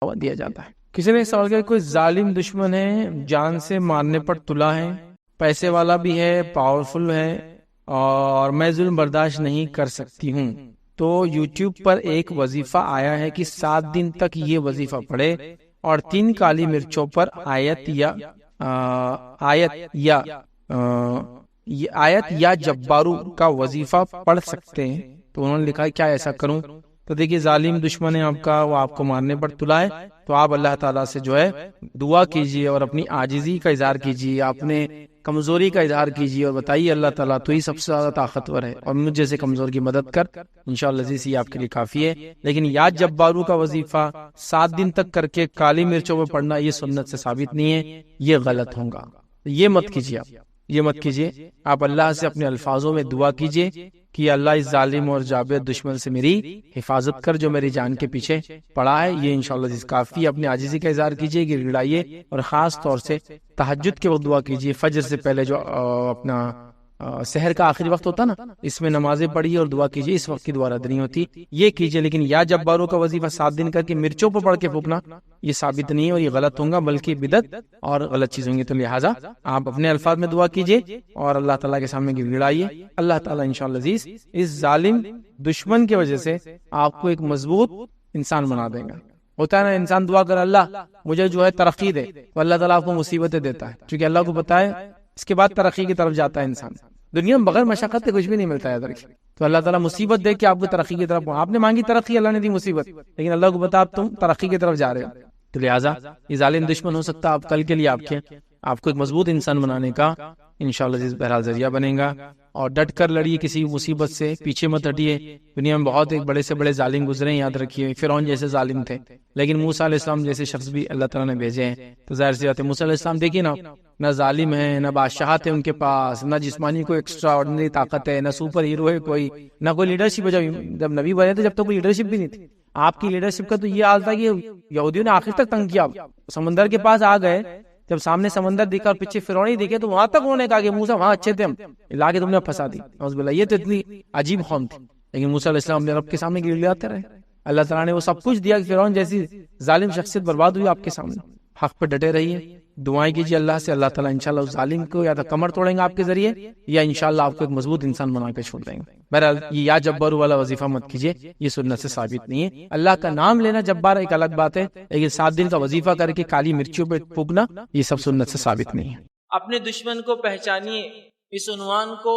دیا جاتا ہے۔ کسی نے سوال کیا کوئی ظالم دشمن ہے، جان سے مارنے پر تلا ہے، پیسے والا بھی ہے، پاورفل ہے، اور میں ظلم برداشت نہیں کر سکتی ہوں، تو یوٹیوب پر ایک وظیفہ آیا ہے کہ 7 دن تک یہ وظیفہ پڑھے اور 3 کالی مرچوں پر آیت یا جبارو کا وظیفہ پڑھ سکتے ہیں۔ تو انہوں نے لکھا کیا ایسا کروں؟ تو دیکھیے ظالم دشمن ہے آپ کا، وہ آپ کو مارنے پر تلا ہے، تو آپ اللہ تعالیٰ سے جو ہے دعا کیجئے اور اپنی عاجزی کا اظہار کیجئے، اپنے کمزوری کا اظہار کیجئے اور بتائیے اللہ تعالیٰ تو ہی سب سے زیادہ طاقتور ہے اور مجھ جیسے کمزور کی مدد کر، انشاءاللہ عزیز یہ آپ کے لیے کافی ہے۔ لیکن یا جبارو کا وظیفہ 7 دن تک کر کے کالی مرچوں پر پڑھنا یہ سنت سے ثابت نہیں ہے، یہ غلط ہوگا، یہ مت کیجیے، آپ یہ مت کیجیے۔ آپ اللہ سے اپنے الفاظوں میں دعا کیجیے کہ اللہ اس ظالم اور جابر دشمن سے میری حفاظت کر جو میری جان کے پیچھے پڑا ہے، یہ انشاءاللہ عزیز کافی ہے۔ اپنی عاجزی کا اظہار کیجیے، گڑ گڑائیے، اور خاص طور سے تہجد کے وقت دعا کیجیے، فجر سے پہلے جو اپنا سحر کا آخری وقت ہوتا نا، اس میں نمازیں پڑھیے اور دعا کیجیے، اس وقت کی دعا رد نہیں ہوتی، یہ کیجیے۔ لیکن یا جباروں کا وظیفہ 7 دن کر کے مرچوں پر پڑھ کے پھونکنا یہ ثابت نہیں ہے اور یہ غلط ہوگا، بلکہ بدعت اور غلط چیز ہوں گی۔ تو لہٰذا آپ اپنے الفاظ میں دعا کیجیے اور اللہ تعالیٰ کے سامنے گڑ گڑائیے، اللہ تعالیٰ انشاءاللہ عزیز اس ظالم دشمن کی وجہ سے آپ کو ایک مضبوط انسان بنا دے گا۔ ہوتا ہے نا انسان دعا کر اللہ مجھے جو ہے ترقی دے، تو اللہ تعالیٰ آپ کو مصیبتیں دیتا ہے، کیونکہ اللہ کو پتا ہے اس کے بعد ترقی کی طرف جاتا ہے انسان۔ دنیا میں بغیر مشقت کے کچھ بھی نہیں ملتا ہے ادھر، تو اللہ تعالیٰ مصیبت دے کے آپ کو ترقی کی طرف، آپ نے مانگی ترقی، اللہ نے دی مصیبت، لیکن اللہ کو پتا آپ تم ترقی کی طرف جا رہے ہو، تو لہٰذا یہ ظالم دشمن ہو سکتا ہے آپ کل کے لیے آپ کو ایک مضبوط انسان بنانے کا انشاءاللہ عزیز بہرحال ذریعہ بنے گا۔ اور ڈٹ کر لڑیے کسی مصیبت سے، پیچھے مت ہٹیے۔ دنیا میں بہت ایک بڑے سے بڑے ظالم گزرے ہیں، یاد رکھیے، فرعون جیسے ظالم تھے، لیکن موسیٰ علیہ السلام جیسے شخص بھی اللہ تعالیٰ نے بھیجے ہیں، تو ظاہر سی بات ہے موسیٰ علیہ السلام دیکھیے نا، نہ ظالم ہے، نہ بادشاہت ہے ان کے پاس، نہ جسمانی کوئی ایکسٹرا آرڈنری طاقت ہے، نہ سپر ہیرو ہے کوئی، نہ کوئی لیڈرشپ ہے۔ جب نبی بنے تھے جب تک کوئی لیڈرشپ بھی نہیں تھی۔ آپ کی لیڈرشپ کا تو یہ حال تھا کہ یہودیوں نے آخر تک تنگ کیا، سمندر کے پاس آ گئے، جب سامنے سمندر دکھا اور پیچھے فرعون ہی دکھے، تو وہاں تک انہوں نے کہا کہ موسیٰ وہاں اچھے تھے، ہم لا کے تم نے پھنسا دی، نعوذ باللہ، یہ تو اتنی عجیب قوم تھی۔ لیکن موسیٰ علیہ السلام نے رب کے سامنے گڑگڑاتے رہے، اللہ تعالیٰ نے وہ سب کچھ دیا کہ فرعون جیسی ظالم شخصیت برباد ہوئی آپ کے سامنے۔ حق پہ ڈٹے رہیے، دعائیں کیجیے اللہ سے، اللہ تعالیٰ انشاءاللہ اس ظالم کو یا تو کمر توڑیں گے آپ کے ذریعے، یا انشاءاللہ آپ کو ایک مضبوط انسان بنا کے چھوڑ دیں گے۔ بہرحال یہ یا جبار والا وظیفہ مت کیجیے، یہ سنت سے ثابت نہیں ہے۔ اللہ کا نام لینا جبار ایک الگ بات ہے، لیکن 7 دن کا وظیفہ کر کے کالی مرچیوں پہ پھونکنا یہ سب سنت سے ثابت نہیں ہے۔ اپنے دشمن کو پہچانیے، اس عنوان کو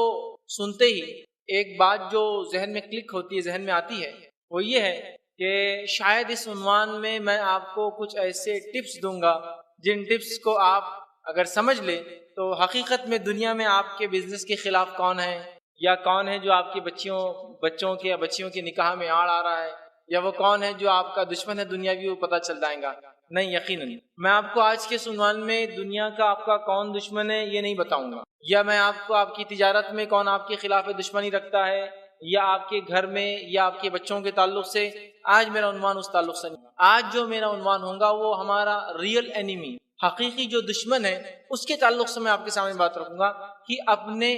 سنتے ہی ایک بات جو ذہن میں کلک ہوتی ہے، ذہن میں آتی ہے، وہ یہ ہے کہ شاید اس عنوان میں میں آپ کو کچھ ایسے ٹپس دوں گا جن ٹپس کو آپ اگر سمجھ لیں تو حقیقت میں دنیا میں آپ کے بزنس کے خلاف کون ہے، یا کون ہے جو آپ کی بچوں کے یا بچیوں کے نکاح میں آڑ آ رہا ہے، یا وہ کون ہے جو آپ کا دشمن ہے دنیاوی، وہ پتہ چل جائے گا۔ نہیں، یقیناً میں آپ کو آج کے اس عنوان میں دنیا کا آپ کا کون دشمن ہے یہ نہیں بتاؤں گا، یا میں آپ کو آپ کی تجارت میں کون آپ کے خلاف دشمنی رکھتا ہے، یا آپ کے گھر میں یا آپ کے بچوں کے تعلق سے۔ آج میرا عنوان اس تعلق سے نہیں، آج جو میرا عنوان ہوگا وہ ہمارا ریئل اینیمی، حقیقی جو دشمن ہے اس کے تعلق سے میں آپ کے سامنے بات رکھوں گا کہ اپنے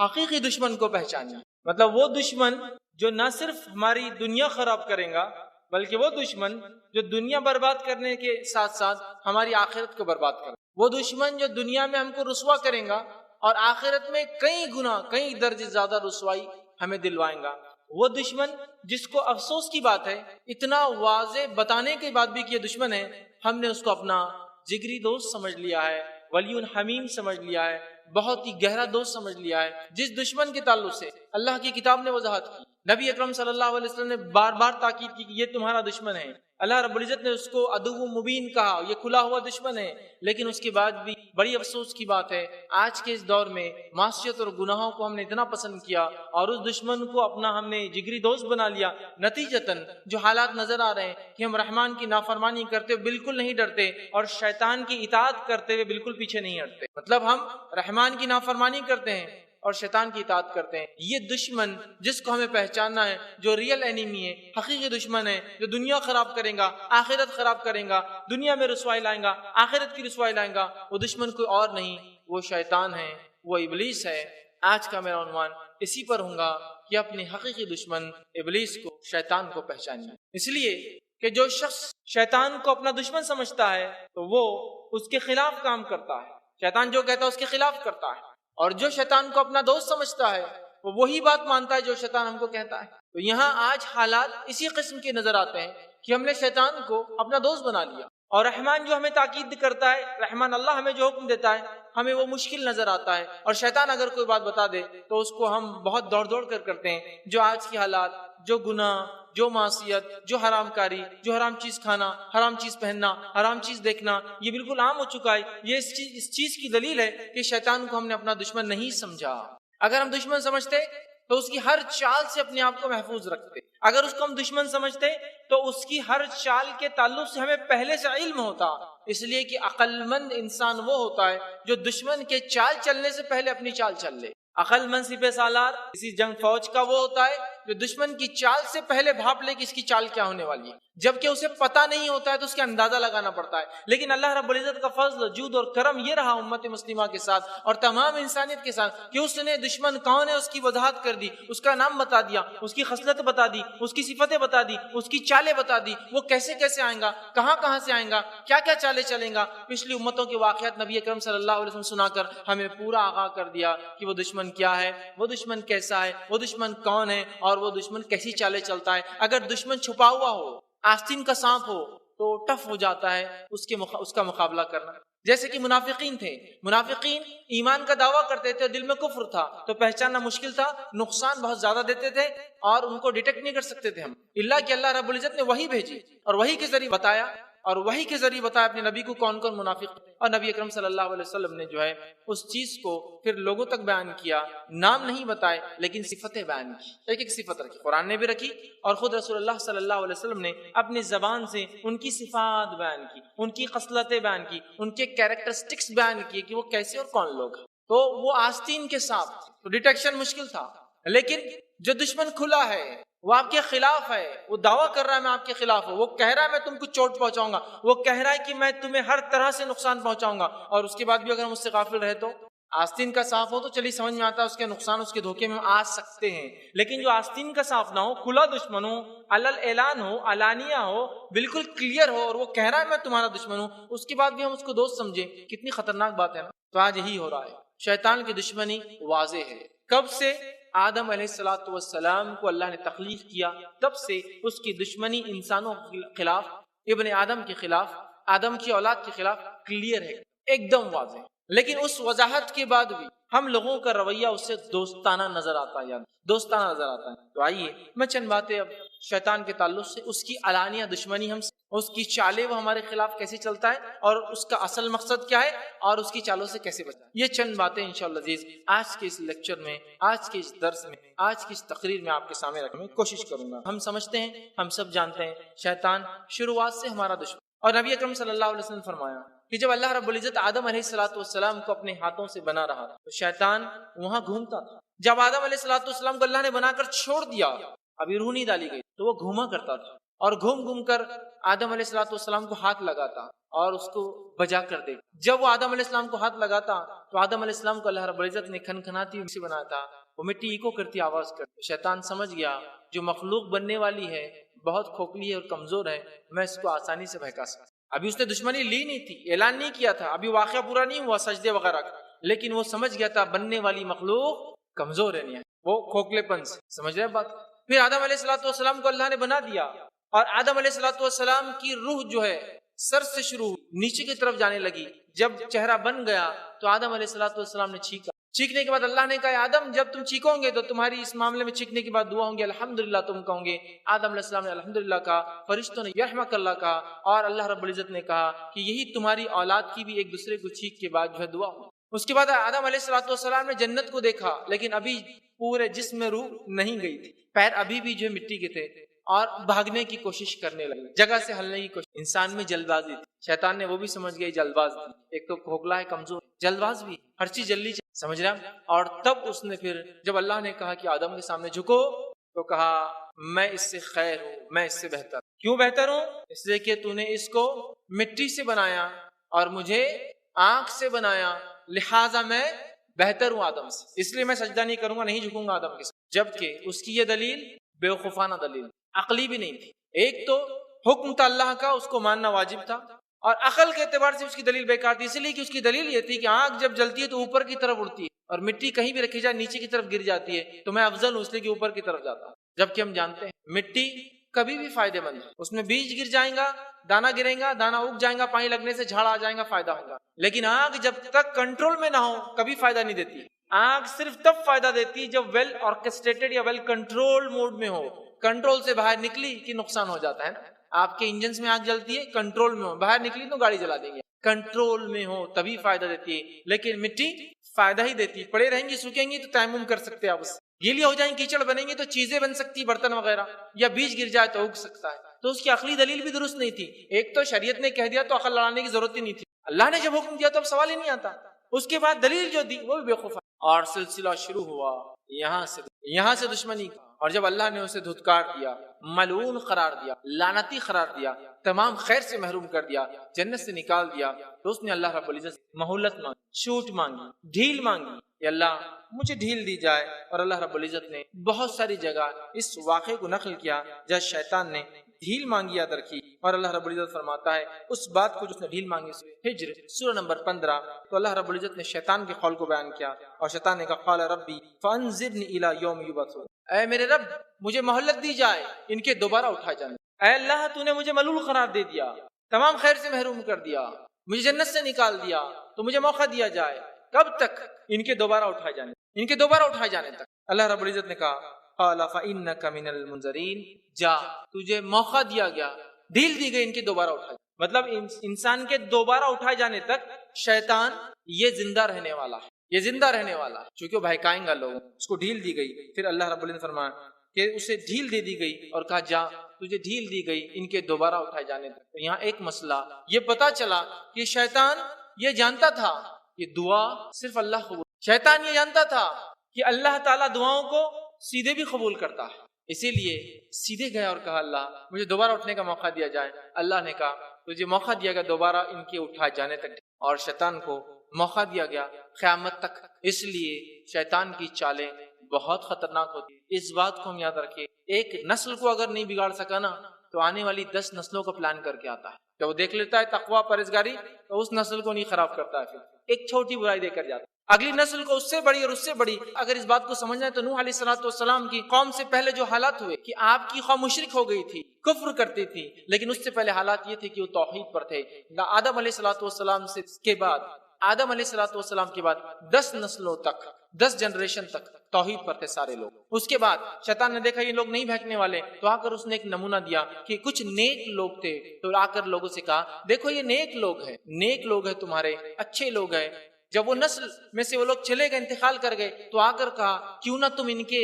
حقیقی دشمن کو پہچانیں۔ مطلب وہ دشمن جو نہ صرف ہماری دنیا خراب کرے گا، بلکہ وہ دشمن جو دنیا برباد کرنے کے ساتھ ساتھ ہماری آخرت کو برباد کرے، وہ دشمن جو دنیا میں ہم کو رسوا کرے گا اور آخرت میں کئی گنا کئی درجے زیادہ رسوائی ہمیں دلوائیں گا، وہ دشمن جس کو افسوس کی بات ہے اتنا واضح بتانے کے بعد بھی کہ یہ دشمن ہے، ہم نے اس کو اپنا جگری دوست سمجھ لیا ہے، ولی حمیم سمجھ لیا ہے، بہت ہی گہرا دوست سمجھ لیا ہے، جس دشمن کے تعلق سے اللہ کی کتاب نے وضاحت کی، نبی اکرم صلی اللہ علیہ وسلم نے بار بار تاکید کی کہ یہ تمہارا دشمن ہے، اللہ رب العزت نے اس کو عدو مبین کہا، یہ کھلا ہوا دشمن ہے، لیکن اس کے بعد بھی بڑی افسوس کی بات ہے آج کے اس دور میں معصیت اور گناہوں کو ہم نے اتنا پسند کیا اور اس دشمن کو اپنا ہم نے جگری دوست بنا لیا، نتیجتاً جو حالات نظر آ رہے ہیں کہ ہم رحمان کی نافرمانی کرتے ہوئے بالکل نہیں ڈرتے اور شیطان کی اطاعت کرتے ہوئے بالکل پیچھے نہیں ہٹتے، مطلب ہم رحمان کی نافرمانی کرتے ہیں اور شیطان کی اطاعت کرتے ہیں۔ یہ دشمن جس کو ہمیں پہچاننا ہے، جو ریئل اینیمی ہے، حقیقی دشمن ہے، جو دنیا خراب کرے گا، آخرت خراب کرے گا، دنیا میں رسوائی لائیں گا، آخرت کی رسوائی لائیں گا، وہ دشمن کوئی اور نہیں، وہ شیطان ہے، وہ ابلیس ہے۔ آج کا میرا عنوان اسی پر ہوگا کہ اپنے حقیقی دشمن ابلیس کو، شیطان کو پہچانیے، اس لیے کہ جو شخص شیطان کو اپنا دشمن سمجھتا ہے تو وہ اس کے خلاف کام کرتا ہے، شیطان جو کہتا ہے اس کے خلاف کرتا ہے، اور جو شیطان کو اپنا دوست سمجھتا ہے وہ وہی بات مانتا ہے جو شیطان ہم کو کہتا ہے۔ تو یہاں آج حالات اسی قسم کے نظر آتے ہیں کہ ہم نے شیطان کو اپنا دوست بنا لیا، اور رحمان جو ہمیں تاکید کرتا ہے، رحمان اللہ ہمیں جو حکم دیتا ہے ہمیں وہ مشکل نظر آتا ہے، اور شیطان اگر کوئی بات بتا دے تو اس کو ہم بہت دوڑ دوڑ کر کرتے ہیں۔ جو آج کی حالات، جو گناہ، جو معصیت، جو حرام کاری، جو حرام چیز کھانا، حرام چیز پہننا، حرام چیز دیکھنا، یہ بالکل عام ہو چکا ہے۔ یہ اس چیز کی دلیل ہے کہ شیطان کو ہم نے اپنا دشمن نہیں سمجھا۔ اگر ہم دشمن سمجھتے تو اس کی ہر چال سے اپنے آپ کو محفوظ رکھتے، اگر اس کو ہم دشمن سمجھتے تو اس کی ہر چال کے تعلق سے ہمیں پہلے سے علم ہوتا، اس لیے کہ عقل مند انسان وہ ہوتا ہے جو دشمن کے چال چلنے سے پہلے اپنی چال چل لے۔ عقل مند سپہ سالار کسی جنگ فوج کا وہ ہوتا ہے جو دشمن کی چال سے پہلے بھاپ لے کہ اس کی چال کیا ہونے والی ہے، جبکہ اسے پتہ نہیں ہوتا ہے تو اس کا اندازہ لگانا پڑتا ہے۔ لیکن اللہ رب العزت کا فضل، جود اور کرم یہ رہا امت مسلمہ کے ساتھ اور تمام انسانیت کے ساتھ کہ اس نے دشمن کون ہے اس کی وضاحت کر دی، اس کا نام بتا دیا، اس کی خصلت بتا دی، اس کی صفتیں بتا دی، اس کی چالیں بتا دی، وہ کیسے کیسے آئیں گا، کہاں کہاں سے آئیں گا، کیا کیا چالیں چلیں گا۔ پچھلی امتوں کے واقعات نبی اکرم صلی اللہ علیہ وسلم سنا کر ہمیں پورا آگاہ کر دیا کہ وہ دشمن کیا ہے، وہ دشمن کیسا ہے، وہ دشمن کون ہے، اور وہ دشمن کیسی چالیں چلتا ہے۔ اگر دشمن چھپا ہوا ہو، آستین کا سانپ ہو تو ٹف ہو جاتا ہے اس کا مقابلہ کرنا۔ جیسے کہ منافقین تھے، منافقین ایمان کا دعویٰ کرتے تھے، دل میں کفر تھا تو پہچاننا مشکل تھا، نقصان بہت زیادہ دیتے تھے اور ان کو ڈیٹیکٹ نہیں کر سکتے تھے ہم، اللہ کہ اللہ رب العزت نے وحی بھیجی اور وحی کے ذریعے بتایا، اور وحی کے ذریعے بتایا اپنے نبی کو کون کون منافق، اور نبی اکرم صلی اللہ علیہ وسلم نے جو ہے اس چیز کو پھر لوگوں تک بیان کیا، نام نہیں بتائے لیکن صفتیں بیان کی، ایک ایک صفت رکھی، قرآن نے بھی رکھی اور خود رسول اللہ صلی اللہ علیہ وسلم نے اپنی زبان سے ان کی صفات بیان کی، ان کی خصلتیں بیان کی، ان کے کیریکٹرسٹکس بیان کیے کہ وہ کیسے اور کون لوگ ہیں۔ تو وہ آستین کے ساتھ تو ڈیٹیکشن مشکل تھا، لیکن جو دشمن کھلا ہے وہ آپ کے خلاف ہے، وہ دعویٰ کر رہا ہے میں آپ کے خلاف ہوں، وہ کہہ رہا ہے میں تم کو چوٹ پہنچاؤں گا، وہ کہہ رہا ہے کہ میں تمہیں ہر طرح سے نقصان پہنچاؤں گا، اور اس کے بعد بھی اگر ہم اس سے غافل رہے تو آستین کا صاف ہو تو چلیے سمجھ میں آتا ہے اس کے نقصان، اس کے دھوکے میں آ سکتے ہیں، لیکن جو آستین کا صاف نہ ہو، کھلا دشمن ہو، علل اعلان ہو، علانیہ ہو، بالکل کلیئر ہو، اور وہ کہہ رہا ہے میں تمہارا دشمن ہوں، اس کے بعد بھی ہم اس کو دوست سمجھیں، کتنی خطرناک بات ہے نا۔ تو آج یہی ہو رہا ہے، شیطان کی دشمنی واضح ہے۔ کب سے؟ آدم علیہ الصلوۃ والسلام کو اللہ نے تخلیق کیا تب سے اس کی دشمنی انسانوں کے خلاف، ابن آدم کے خلاف، آدم کی اولاد کے خلاف کلیئر ہے، ایک دم واضح۔ لیکن اس وضاحت کے بعد بھی ہم لوگوں کا رویہ اس سے دوستانہ نظر آتا ہے، دوستانہ نظر آتا ہے۔ تو آئیے میں چند باتیں اب شیطان کے تعلق سے، اس کی علانیہ دشمنی ہم سے، اس کی چالیں وہ ہمارے خلاف کیسے چلتا ہے اور اس کا اصل مقصد کیا ہے اور اس کی چالوں سے کیسے بچا، یہ چند باتیں انشاءاللہ عزیز آج کے اس لیکچر میں، آج کے اس درس میں، آج کی اس تقریر میں آپ کے سامنے رکھنے کی کوشش کروں گا۔ ہم سمجھتے ہیں، ہم سب جانتے ہیں شیطان شروعات سے ہمارا دشمن، اور نبی اکرم صلی اللہ علیہ وسلم نے فرمایا کہ جب اللہ رب العزت آدم علیہ الصلوۃ والسلام کو اپنے ہاتھوں سے بنا رہا تھا تو شیطان وہاں گھومتا تھا۔ جب آدم علیہ الصلوۃ والسلام کو اللہ نے بنا کر چھوڑ دیا، ابھی روح نہیں ڈالی گئی، تو وہ گھوما کرتا تھا اور گھوم گھوم کر آدم علیہ الصلوۃ والسلام کو ہاتھ لگاتا اور اس کو بجا کر دے۔ جب وہ آدم علیہ السلام کو ہاتھ لگاتا تو آدم علیہ السلام کو اللہ رب العزت نے کھنکھناتی سے بنایا تھا، وہ مٹی ایکو کرتی آواز کرتی۔ شیطان سمجھ گیا جو مخلوق بننے والی ہے بہت کھوکھلی ہے اور کمزور ہے، میں اس کو آسانی سے بہکا سکتا۔ ابھی اس نے دشمنی لی نہیں تھی، اعلان نہیں کیا تھا، ابھی واقعہ پورا نہیں ہوا سجدے وغیرہ کا، لیکن وہ سمجھ گیا تھا بننے والی مخلوق کمزور ہے، نہیں ہے وہ کھوکھلے پن سے، سمجھ رہے بات۔ پھر آدم علیہ الصلوۃ والسلام کو اللہ نے بنا دیا اور آدم علیہ الصلوۃ والسلام کی روح جو ہے سر سے شروع نیچے کی طرف جانے لگی۔ جب چہرہ بن گیا تو آدم علیہ الصلوۃ والسلام نے چیخا، چیخنے کے بعد اللہ نے کہا آدم جب تم چیخو گے تو تمہاری اس معاملے میں چیخنے کے بعد دعا ہوں گی الحمدللہ تم کہوں گے۔ آدم علیہ السلام نے الحمدللہ کہا، فرشتوں نے یرحمک اللہ کہا، اور اللہ رب العزت نے کہا کہ یہی تمہاری اولاد کی بھی ایک دوسرے کو چیخ کے بعد جو ہے دعا ہو۔ اس کے بعد آدم علیہ الصلوۃ والسلام نے جنت کو دیکھا، لیکن ابھی پورے جسم میں روح نہیں گئی تھی، پیر ابھی بھی جو مٹی کے تھے اور بھاگنے کی کوشش کرنے لگے، جگہ سے ہلنے کی کوشش۔ انسان میں جلد بازی تھی، شیطان نے وہ بھی سمجھ گیا جلد باز تھی، ایک تو کھوکھلا ہے، کمزور، جلد باز بھی، ہر چیز جلدی سمجھ رہا۔ اور تب اس نے پھر جب اللہ نے کہا کہ آدم کے سامنے جھکو تو کہا میں اس سے خیر ہوں، میں اس سے بہتر۔ کیوں بہتر ہوں؟ اس لیے کہ تو نے اس کو مٹی سے بنایا اور مجھے آنکھ سے بنایا، لہٰذا میں بہتر ہوں آدم سے، اس لیے میں سجدہ نہیں کروں گا، نہیں جھکوں گا آدم کے ساتھ۔ جبکہ اس کی یہ دلیل بیوقوفانہ دلیل، عقلی بھی نہیں تھی۔ ایک تو حکم تھا اللہ کا، اس کو ماننا واجب تھا، اور عقل کے اعتبار سے اس کی دلیل بیکار تھی، اس لیے کہ اس کی دلیل یہ تھی کہ آگ جب جلتی ہے تو اوپر کی طرف اڑتی ہے، اور مٹی کہیں بھی رکھی جائے نیچے کی طرف گر جاتی ہے، تو میں افضل ہوں اس لیے کہ اوپر کی طرف جاتا ہوں۔ جبکہ ہم جانتے ہیں مٹی کبھی بھی فائدے مند ہے، اس میں بیج گر جائیں گا، دانا گریں گا، دانا اگ جائیں گا، پانی لگنے سے جھاڑ آ جائیں گا، فائدہ ہوگا۔ لیکن آگ جب تک کنٹرول میں نہ ہو کبھی فائدہ نہیں دیتی۔ آگ صرف تب فائدہ دیتی ہے جب ویل آرکسٹریٹڈ یا ویل کنٹرول موڈ میں ہو، کنٹرول سے باہر نکلی کہ نقصان ہو جاتا ہے نا۔ آپ کے انجنز میں آگ جلتی ہے، کنٹرول میں ہو، باہر نکلی تو گاڑی جلا دیں گے، کنٹرول میں ہو تبھی فائدہ دیتی ہے۔ لیکن مٹی فائدہ ہی دیتی ہے، پڑے رہیں گی سوکھیں گی تو تیمم کر سکتے ہیں آپ، اس گیلی ہو جائیں کیچڑ بنیں گے تو چیزیں بن سکتی، برتن وغیرہ، یا بیج گر جائے تو اگ سکتا ہے۔ تو اس کی عقلی دلیل بھی درست نہیں تھی۔ ایک تو شریعت نے کہہ دیا تو عقل لڑانے کی ضرورت ہی نہیں تھی، اللہ نے جب حکم دیا تو اب سوال ہی نہیں آتا۔ اس کے بعد دلیل جو دی وہ بھی بے خوف، اور سلسلہ شروع ہوا یہاں سے دشمنی کا، اور جب اللہ نے اسے دھتکار دیا، ملعون قرار دیا، لعنتی قرار دیا، تمام خیر سے محروم کر دیا، جنت سے نکال دیا، تو اس نے اللہ رب العزت مہلت مانگی، چھوٹ مانگی، ڈھیل مانگی کہ اللہ مجھے ڈھیل دی جائے۔ اور اللہ رب العزت نے بہت ساری جگہ اس واقعے کو نقل کیا جب شیطان نے ڈھیل مانگی یا درکی، اور اللہ رب العزت فرماتا ہے اس بات کو جو اس نے ڈھیل مانگی، ہجر سورہ نمبر 15، تو اللہ رب العزت نے شیطان کے قول کو بیان کیا، اور شیطان نے کہا قال ربی فانظرنی الی یوم یبعثون، اے میرے رب مجھے مہلت دی جائے ان کے دوبارہ اٹھائے جانے۔ اے اللہ تو نے مجھے ملول قرار دے دیا، تمام خیر سے محروم کر دیا، مجھے جنت سے نکال دیا، تو مجھے موقع دیا جائے، کب تک؟ ان کے دوبارہ اٹھائے جانے تک۔ اللہ رب العزت نے کہا قال فإنک من المنذرین، جا تجھے موقع دیا گیا، ڈھیل دی گئی ان کے دوبارہ اٹھائے، مطلب انسان کے دوبارہ اٹھائے جانے تک شیطان یہ زندہ رہنے والا ہے، چونکہ وہ بہکائیں گا لوگ، اس کو ڈھیل دی گئی۔ پھر اللہ رب العزت نے فرمایا کہ اسے ڈھیل دے دی گئی اور کہا جا تجھے ڈھیل دی گئی ان کے دوبارہ اٹھائے جانے تک۔ تو یہاں ایک مسئلہ یہ پتا چلا کہ شیطان یہ جانتا تھا کہ دعا صرف اللہ قبول، شیطان یہ جانتا تھا کہ اللہ تعالیٰ دعاؤں کو سیدھے بھی قبول کرتا ہے، اسی لیے سیدھے گیا اور کہا اللہ مجھے دوبارہ اٹھنے کا موقع دیا جائے۔ اللہ نے کہا تجھے موقع دیا گیا دوبارہ ان کے اٹھائے جانے تک، اور شیطان کو موقع دیا گیا قیامت تک۔ اس لیے شیطان کی چالیں بہت خطرناک ہوتی ہے، اس بات کو ہم یاد رکھیں۔ ایک نسل کو اگر نہیں بگاڑ سکا نا تو آنے والی 10 نسلوں کا پلان کر کے آتا ہے۔ جب وہ دیکھ لیتا ہے تقویٰ پرہیزگاری تو اس نسل کو نہیں خراب کرتا ہے، پھر ایک چھوٹی برائی دے کر جاتا ہے اگلی نسل کو اس سے بڑی اور اس سے بڑی۔ اگر اس بات کو سمجھنا ہے تو نوح علیہ السلام کی قوم سے پہلے جو حالات ہوئے کہ آپ کی قوم مشرک ہو گئی تھی، کفر کرتی تھی، لیکن اس سے پہلے حالات یہ تھے کہ وہ توحید پر تھے۔ آدم علیہ السلام کے بعد 10 نسلوں تک، 10 جنریشن تک توحید پر تھے سارے لوگ۔ اس کے بعد شیطان نے دیکھا یہ لوگ نہیں بھٹکنے والے، تو آ کر اس نے ایک نمونہ دیا کہ کچھ نیک لوگ تھے، تو آ کر لوگوں سے کہا دیکھو یہ نیک لوگ ہیں تمہارے، اچھے لوگ ہیں۔ جب وہ نسل میں سے وہ لوگ چلے گئے، انتقال کر گئے، تو آ کر کہا کیوں نہ تم ان کے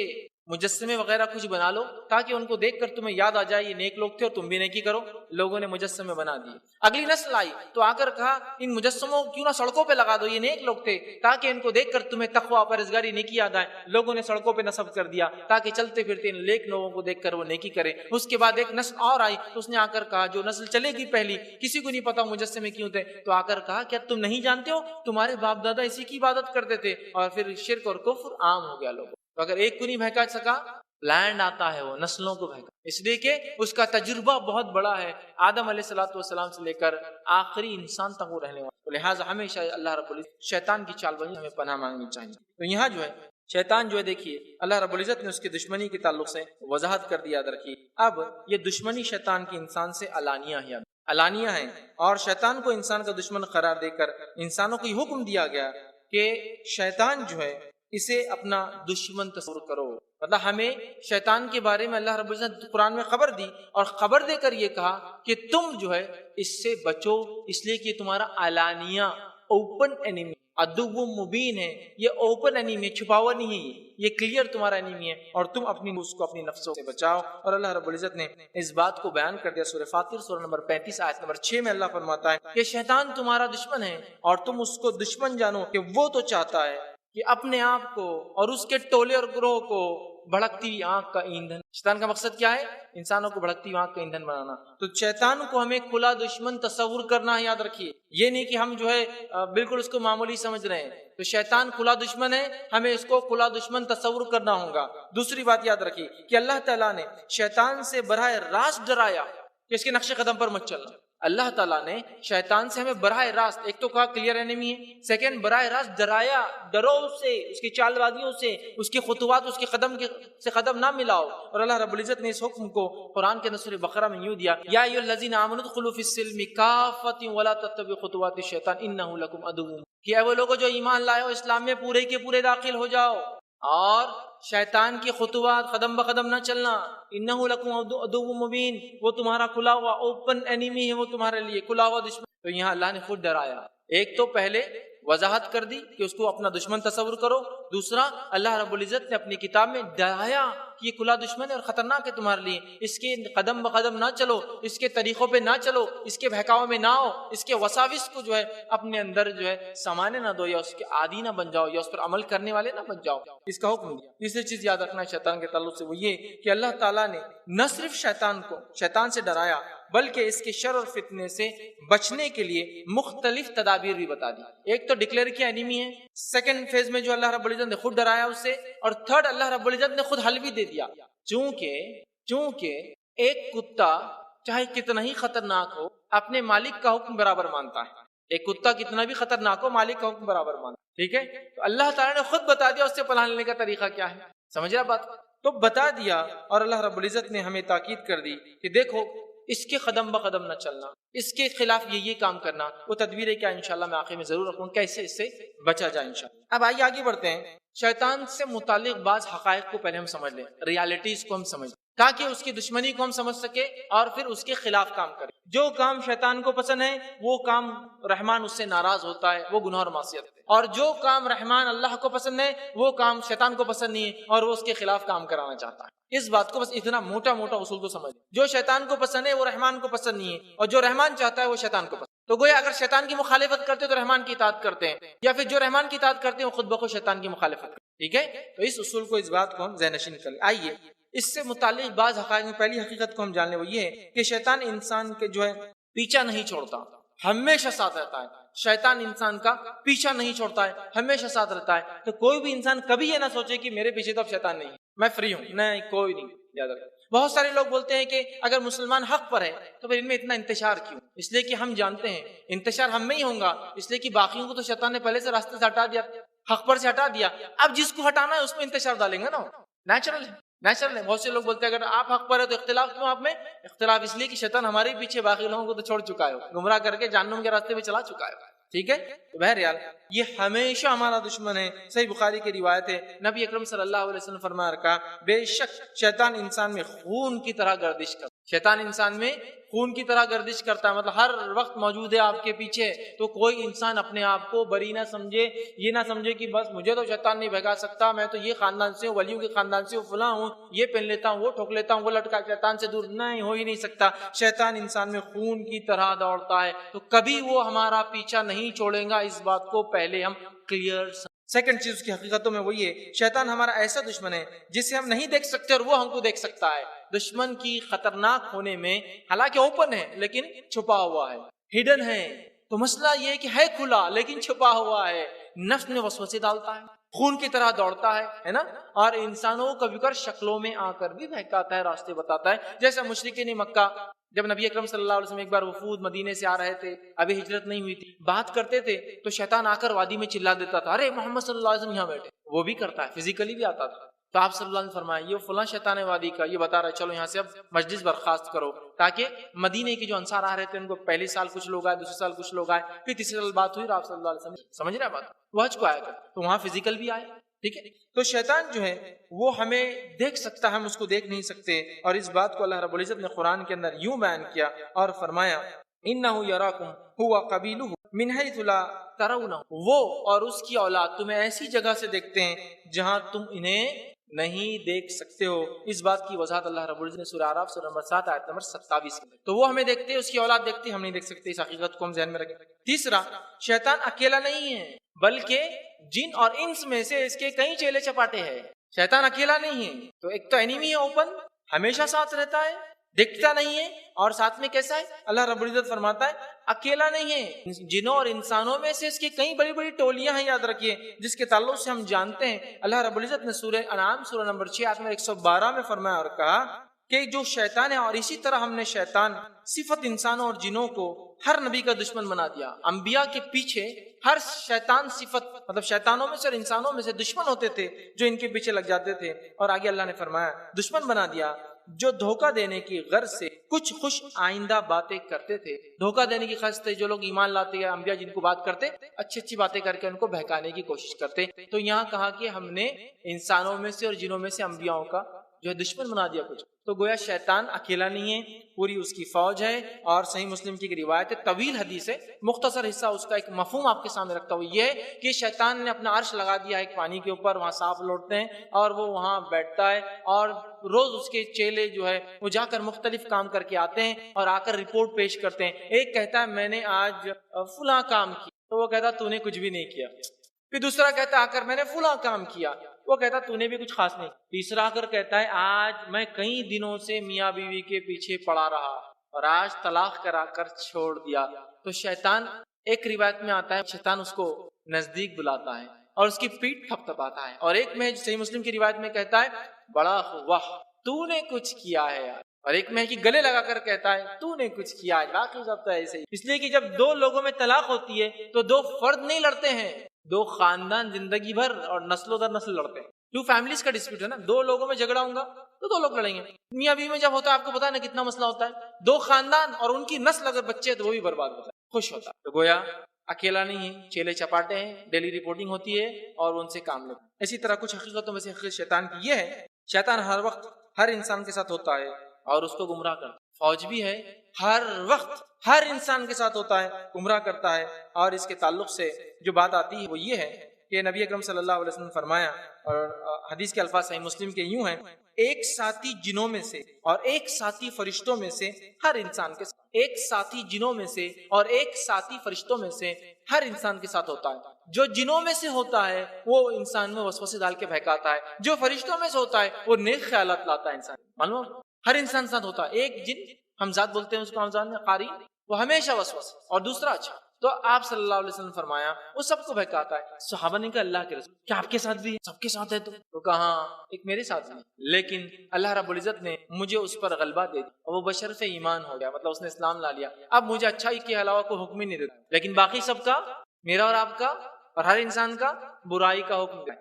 مجسمے وغیرہ کچھ بنا لو تاکہ ان کو دیکھ کر تمہیں یاد آ جائے یہ نیک لوگ تھے اور تم بھی نیکی کرو۔ لوگوں نے مجسمے بنا دیے۔ اگلی نسل آئی تو آ کر کہا ان مجسموں کیوں نہ سڑکوں پہ لگا دو، یہ نیک لوگ تھے تاکہ ان کو دیکھ کر تمہیں تقویٰ پرہیزگاری نیکی یاد آئے۔ لوگوں نے سڑکوں پہ نصب کر دیا تاکہ چلتے پھرتے ان نیک لوگوں کو دیکھ کر وہ نیکی کرے۔ اس کے بعد ایک نسل اور آئی تو اس نے آ کر کہا، جو نسل چلے گی پہلی، کسی کو نہیں پتا مجسمے کیوں تھے، تو آ کر کہا کیا تم نہیں جانتے ہو تمہارے باپ دادا اسی کی عبادت کرتے تھے، اور پھر شرک اور کفر عام ہو گیا لوگوں۔ تو اگر ایک کو نہیں بہکا سکا، لینڈ آتا ہے وہ نسلوں کو بہکا، اس لیے کہ اس کا تجربہ بہت بڑا ہے، آدم علیہ السلام سے لے کر آخری انسان تک وہ رہنے والا۔ تو لہٰذا ہمیشہ اللہ رب العزت شیطان کی چال بازی ہمیں پناہ مانگنی چاہیے۔ تو یہاں جو ہے شیطان جو ہے دیکھیے اللہ رب العزت نے اس کی دشمنی کے تعلق سے وضاحت کر دیا درکی۔ اب یہ دشمنی شیطان کی انسان سے علانیہ ہے، اور شیطان کو انسان کا دشمن قرار دے کر انسانوں کو یہ حکم دیا گیا کہ شیطان جو ہے اسے اپنا دشمن تصور کرو۔ مطلب ہمیں شیطان کے بارے میں اللہ رب العزت قرآن میں خبر دی، اور خبر دے کر یہ کہا کہ تم جو ہے اس سے بچو، اس لیے کہ تمہارا علانیہ اوپن انیمی عدو مبین ہے، یہ اوپن انیمی ہے، چھپا ہوا نہیں ہے، یہ کلیئر تمہارا انیمی ہے، اور تم اس کو اپنی نفسوں سے بچاؤ۔ اور اللہ رب العزت نے اس بات کو بیان کر دیا سورہ فاطر سورہ نمبر 35 آیت نمبر 6 میں اللہ فرماتا ہے کہ شیطان تمہارا دشمن ہے اور تم اس کو دشمن جانو کہ وہ تو چاہتا ہے کہ اپنے آپ کو اور اس کے ٹولے اور گروہ کو بھڑکتی ہوئی آنکھ کا ایندھن۔ شیطان کا مقصد کیا ہے؟ انسانوں کو بھڑکتی ہوئی آنکھ کا ایندھن بنانا۔ تو شیطان کو ہمیں کھلا دشمن تصور کرنا ہے، یاد رکھیے، یہ نہیں کہ ہم جو ہے بالکل اس کو معمولی سمجھ رہے ہیں۔ تو شیطان کھلا دشمن ہے، ہمیں اس کو کھلا دشمن تصور کرنا ہوگا۔ دوسری بات یاد رکھیے کہ اللہ تعالیٰ نے شیطان سے براہ راست ڈرایا کہ اس کے نقش قدم پر مت چلنا. اللہ تعالیٰ نے شیطان سے ہمیں براہ راست، ایک تو کہا کلیئر انیمی ہے، سیکنڈ براہ راست ڈرایا، ڈرو اس سے، اس کی چال بازیوں سے، اس کے خطوات، اس کے قدم سے قدم نہ ملاؤ. اور اللہ رب العزت نے اس حکم کو قرآن کے سورہ بقرہ میں یوں دیا، یا ایھا الذین آمنوا ادخلوا فی السلم کافۃ ولا تتبعوا خطوات الشیطان انہ لکم عدو. کہ اے وہ لوگوں جو ایمان لائے ہو، اسلام میں پورے کے پورے داخل ہو جاؤ اور شیطان کی خطوات قدم بقدم نہ چلنا. انہ لکم عدو مبین، وہ تمہارا کھلا ہوا اوپن اینیمی ہے، وہ تمہارے لیے کھلا ہوا دشمن. تو یہاں اللہ نے خود ڈرایا. ایک تو پہلے وضاحت کر دی کہ اس کو اپنا دشمن تصور کرو. دوسرا اللہ رب العزت نے اپنی کتاب میں ڈرایا کہ یہ کھلا دشمن ہے اور خطرناک ہے تمہارے لیے، اس کے قدم بقدم نہ چلو، اس کے طریقوں پہ نہ چلو، اس کے بہکاؤ میں نہ آؤ، اس کے وساوس کو جو ہے اپنے اندر جو ہے سامانے نہ دو، یا اس کے عادی نہ بن جاؤ، یا اس پر عمل کرنے والے نہ بن جاؤ. اس کا حکم دیا. تیسری چیز یاد رکھنا شیطان کے تعلق سے وہ یہ کہ اللہ تعالیٰ نے نہ صرف شیطان سے ڈرایا بلکہ اس کے شر اور فتنے سے بچنے کے لیے مختلف تدابیر بھی بتا دی. ایک تو ڈکلیئر کیا انیمی ہے، سیکنڈ فیز میں جو اللہ رب العزت نے خود ڈرایا اس سے، اور تھرڈ اللہ رب العزت نے خود حل بھی دے دیا. چونکہ ایک کتا چاہے کتنا ہی خطرناک ہو اپنے مالک کا حکم برابر مانتا ہے. ایک کتا کتنا بھی خطرناک ہو مالک کا حکم برابر مانتا ہے. ٹھیک ہے، تو اللہ تعالیٰ نے خود بتا دیا اس سے پناہ لینے کا طریقہ کیا ہے. سمجھ رہا بات؟ تو بتا دیا. اور اللہ رب العزت نے ہمیں تاکید کر دی کہ دیکھو اس کے قدم بقدم نہ چلنا، اس کے خلاف یہ کام کرنا. وہ تدبیریں کیا انشاءاللہ میں آخر میں ضرور رکھوں کیسے اس سے بچا جائے انشاءاللہ. اب آئیے آگے بڑھتے ہیں. شیطان سے متعلق بعض حقائق کو پہلے ہم سمجھ لیں، ریالٹیز کو ہم سمجھ لیں تاکہ اس کی دشمنی کو ہم سمجھ سکے اور پھر اس کے خلاف کام کریں. جو کام شیطان کو پسند ہے وہ کام رحمان اس سے ناراض ہوتا ہے، وہ گناہ اور معصیت ہے. اور جو کام رحمان اللہ کو پسند ہے وہ کام شیطان کو پسند نہیں ہے اور وہ اس کے خلاف کام کرانا چاہتا ہے. اس بات کو بس اتنا موٹا اصول کو سمجھ. جو شیطان کو پسند ہے وہ رحمان کو پسند نہیں ہے، اور جو رحمان چاہتا ہے وہ شیطان کو پسند. تو گویا اگر شیطان کی مخالفت کرتے تو رحمان کی اطاعت کرتے ہیں، یا پھر جو رحمان کی اطاعت کرتے ہیں وہ خود بخود شیطان کی مخالفت کرتے ہیں. ٹھیک ہے، تو اس اصول کو، اس بات کو ہم ذہن نشین کر لیں. آئیے اس سے متعلق بعض حقائق میں پہلی حقیقت کو ہم جان لیں. وہ یہ ہے کہ شیطان انسان کے جو ہے پیچھا نہیں چھوڑتا، ہمیشہ ساتھ رہتا ہے. شیطان انسان کا پیچھا نہیں چھوڑتا ہے، ہمیشہ ساتھ رہتا ہے. تو کوئی بھی انسان کبھی یہ نہ سوچے کہ میرے پیچھے تو اب شیطان نہیں ہے، میں فری ہوں. نہیں، کوئی نہیں. یاد رکھیں، بہت سارے لوگ بولتے ہیں کہ اگر مسلمان حق پر ہے تو پھر ان میں اتنا انتشار کیوں؟ اس لیے کہ ہم جانتے ہیں انتشار ہم میں ہی ہوگا، اس لیے کہ باقیوں کو تو شیطان نے پہلے سے راستے سے ہٹا دیا، حق پر سے ہٹا دیا. اب جس کو ہٹانا ہے اس میں انتشار ڈالیں گے نا، نیچرل ہے. بہت سے لوگ بولتے ہیں اگر آپ حق پر ہے تو اختلاف کیوں آپ میں؟ اختلاف اس لیے کہ شیطان ہمارے پیچھے باقی لوگوں کو تو چھوڑ چکا ہے، گمراہ کر کے جہنم کے راستے پہ چلا چکا ہے. ٹھیک ہے، تو بہرحال یہ ہمیشہ ہمارا دشمن ہے. صحیح بخاری کی روایت ہے، نبی اکرم صلی اللہ علیہ وسلم فرمایا رکھا، بے شک شیطان انسان میں خون کی طرح گردش کرتا ہے. شیطان انسان میں خون کی طرح گردش کرتا ہے، مطلب ہر وقت موجود ہے آپ کے پیچھے. تو کوئی انسان اپنے آپ کو بری نہ سمجھے، یہ نہ سمجھے کہ بس مجھے تو شیطان نہیں بھگا سکتا، میں تو یہ خاندان سے ہوں، ولیوں کے خاندان سے ہوں، فلاں ہوں، یہ پہن لیتا ہوں، وہ ٹھوک لیتا ہوں، وہ لٹکا. شیطان سے دور نہیں ہو ہی نہیں سکتا. شیطان انسان میں خون کی طرح دوڑتا ہے، تو کبھی وہ ہمارا پیچھا نہیں چھوڑے گا. اس بات کو پہلے ہم کلیئر. سیکنڈ چیز کی حقیقتوں میں وہ یہ، شیطان ہمارا ایسا دشمن ہے جسے ہم نہیں دیکھ سکتے اور وہ ہم کو دیکھ سکتا ہے. دشمن کی خطرناک ہونے میں حالانکہ اوپن ہے لیکن چھپا ہوا ہے، ہڈن ہے. تو مسئلہ یہ ہے کہ ہے کھلا لیکن چھپا ہوا ہے. نفس میں وسوسے ڈالتا ہے، خون کی طرح دوڑتا ہے نا، اور انسانوں کو کبھی کبھار شکلوں میں آ کر بھی بہکاتا ہے، راستے بتاتا ہے. جیسا مشرکین مکہ جب نبی اکرم صلی اللہ علیہ وسلم ایک بار وفود مدینے سے آ رہے تھے، ابھی ہجرت نہیں ہوئی تھی، بات کرتے تھے تو شیطان آ کر وادی میں چلا دیتا تھا، ارے محمد صلی اللہ علیہ وسلم یہاں بیٹھے. وہ بھی کرتا ہے، فزیکلی بھی آتا تھا. تو آپ صلی اللہ علیہ وسلم فرمایا یہ فلاں شیطان وادی کا یہ بتا رہا ہے، چلو یہاں سے اب مجلس برخاست کرو. تاکہ مدینے کے جو انصار آ رہے تھے ان کو پہلے سال کچھ لوگ آئے، دوسرے سال کچھ لوگ آئے، پھر تیسرے سال بات ہوئی، آپ صلی اللہ علیہ وسلم سمجھ رہے بات، وہ حج کو آیا تھا تو وہاں فزیکل بھی آئے. ٹھیک ہے، تو شیطان جو ہے وہ ہمیں دیکھ سکتا ہے، ہم اس کو دیکھ نہیں سکتے. اور اس بات کو اللہ رب العزت نے قرآن کے اندر یوں بیان کیا اور فرمایا انہ یراکم ہوا قبیلہ من حیث لا ترونہ، وہ اور اس کی اولاد تمہیں ایسی جگہ سے دیکھتے ہیں جہاں تم انہیں نہیں دیکھ سکتے ہو. اس بات کی وضاحت اللہ رب العزت نے سورہ اعراف سورہ نمبر 7 آیت نمبر 27 میں. تو وہ ہمیں دیکھتے ہیں، اس کی اولاد دیکھتی، ہم نہیں دیکھ سکتے. اس حقیقت کو ہم ذہن میں رکھیں. تیسرا، شیطان اکیلا نہیں ہے بلکہ جن اور انس میں سے اس کے کئی چیلے چپاٹے ہیں. شیطان اکیلا نہیں ہے، تو ایک تو اینیمی ہے اوپن، ہمیشہ ساتھ رہتا ہے، دکھتا نہیں ہے، اور ساتھ میں کیسا ہے؟ اللہ رب العزت فرماتا ہے اکیلا نہیں ہے، جنوں اور انسانوں میں سے اس کی کئی بڑی بڑی ٹولیاں ہیں. یاد رکھیے، جس کے تعلق سے ہم جانتے ہیں اللہ رب العزت نے سورہ انعام سورہ نمبر 6 آیت نمبر 112 میں فرمایا اور کہا کہ جو شیطان ہے، اور اسی طرح ہم نے شیطان صفت انسانوں اور جنوں کو ہر نبی کا دشمن بنا دیا. انبیاء کے پیچھے ہر شیطان صفت، مطلب شیطانوں میں سے اور انسانوں میں سے دشمن ہوتے تھے جو ان کے پیچھے لگ جاتے تھے. اور آگے اللہ نے فرمایا دشمن بنا دیا جو دھوکہ دینے کی غرض سے کچھ خوش آئندہ باتیں کرتے تھے. دھوکہ دینے کی غرض سے جو لوگ ایمان لاتے ہیں، انبیاء جن کو بات کرتے، اچھی اچھی باتیں کر کے ان کو بہکانے کی کوشش کرتے. تو یہاں کہا کہ ہم نے انسانوں میں سے اور جنوں میں سے انبیاءوں کا جو ہے دشمن بنا دیا کچھ. تو گویا شیطان اکیلا نہیں ہے، پوری اس کی فوج ہے. اور صحیح مسلم کی ایک روایت ہے، طویل حدیث ہے، مختصر حصہ اس کا ایک مفہوم آپ کے سامنے رکھتا ہوں. یہ ہے کہ شیطان نے اپنا عرش لگا دیا ایک پانی کے اوپر، وہاں سانپ لوٹتے ہیں اور وہ وہاں بیٹھتا ہے، اور روز اس کے چیلے جو ہے وہ جا کر مختلف کام کر کے آتے ہیں اور آ کر رپورٹ پیش کرتے ہیں. ایک کہتا ہے میں نے آج فلاں کام کیا، تو وہ کہتا تو نے کچھ بھی نہیں کیا. پھر دوسرا کہتا ہے آ کر میں نے فلاں کام کیا، وہ کہتا تو نے بھی کچھ خاص نہیں. تیسرا کر کہتا ہے آج میں کئی دنوں سے میاں بیوی کے پیچھے پڑا رہا اور آج طلاق کرا کر چھوڑ دیا. تو شیطان، ایک روایت میں آتا ہے شیطان اس کو نزدیک بلاتا ہے اور اس کی پیٹھ تھپ تھپاتا ہے. اور ایک میں صحیح مسلم کی روایت میں کہتا ہے بڑا واہ تو نے کچھ کیا ہے یار. اور ایک میں کہ گلے لگا کر کہتا ہے تو نے کچھ کیا ہے. باقی سب تو ایسے ہی. اس لیے کہ جب دو لوگوں میں طلاق ہوتی ہے تو دو فرد نہیں لڑتے ہیں، دو خاندان زندگی بھر اور نسل در نسل لڑتے ہیں. ٹو فیملیز کا ڈسپیوٹ ہے نا، دو لوگوں میں جھگڑا ہوگا تو دو لوگ لڑیں گے. میاں بیوی میں جب ہوتا ہے آپ کو پتا ہے نا کتنا مسئلہ ہوتا ہے. دو خاندان اور ان کی نسل اگر بچے تو وہ بھی برباد ہوتا ہے، خوش ہوتا ہے. تو گویا اکیلا نہیں ہے، چیلے چپاٹے ہیں، ڈیلی رپورٹنگ ہوتی ہے اور ان سے کام لیتے. اسی طرح کچھ حقیقتوں میں سے حقیقت شیطان کی یہ ہے، شیطان ہر وقت ہر انسان کے ساتھ ہوتا ہے اور اس کو گمراہ کرتا ہے. فوج بھی ہے، ہر وقت ہر انسان کے ساتھ ہوتا ہے، گمراہ کرتا ہے. اور اس کے تعلق سے جو بات آتی ہے وہ یہ ہے کہ نبی اکرم صلی اللہ علیہ وسلم نے فرمایا، اور حدیث کے الفاظ صحیح مسلم کے یوں ہیں، ایک ساتھی جنوں میں سے اور ایک ساتھی فرشتوں میں سے ہر انسان کے ساتھ، ایک ساتھی جنوں میں سے اور ایک ساتھی فرشتوں میں سے ہر انسان کے ساتھ ہوتا ہے. جو جنوں میں سے ہوتا ہے وہ انسان میں وسوسے ڈال کے بہکاتا ہے، جو فرشتوں میں سے ہوتا ہے وہ نیک خیالات لاتا ہے. انسان معلوم ہر انسان ساتھ ہوتا ہے. ایک جن حمزات بولتے ہیں اس کو حمزات میں قاری، وہ ہمیشہ وسوسے، اور دوسرا اچھا. تو آپ صلی اللہ علیہ وسلم فرمایا وہ سب کو بہکاتا ہے. صحابہ نے کہا اللہ کے رسول کیا آپ کے ساتھ بھی ہے؟ سب کے ساتھ ہے. تو کہا ہاں ایک میرے ساتھ نہیں، لیکن اللہ رب العزت نے مجھے اس پر غلبہ دے دیا اور وہ بشرف ایمان ہو گیا، مطلب اس نے اسلام لا لیا. اب مجھے اچھائی کے علاوہ کوئی حکم ہی نہیں دیتا، لیکن باقی سب کا، میرا اور آپ کا اور ہر انسان کا برائی کا حکم ہے.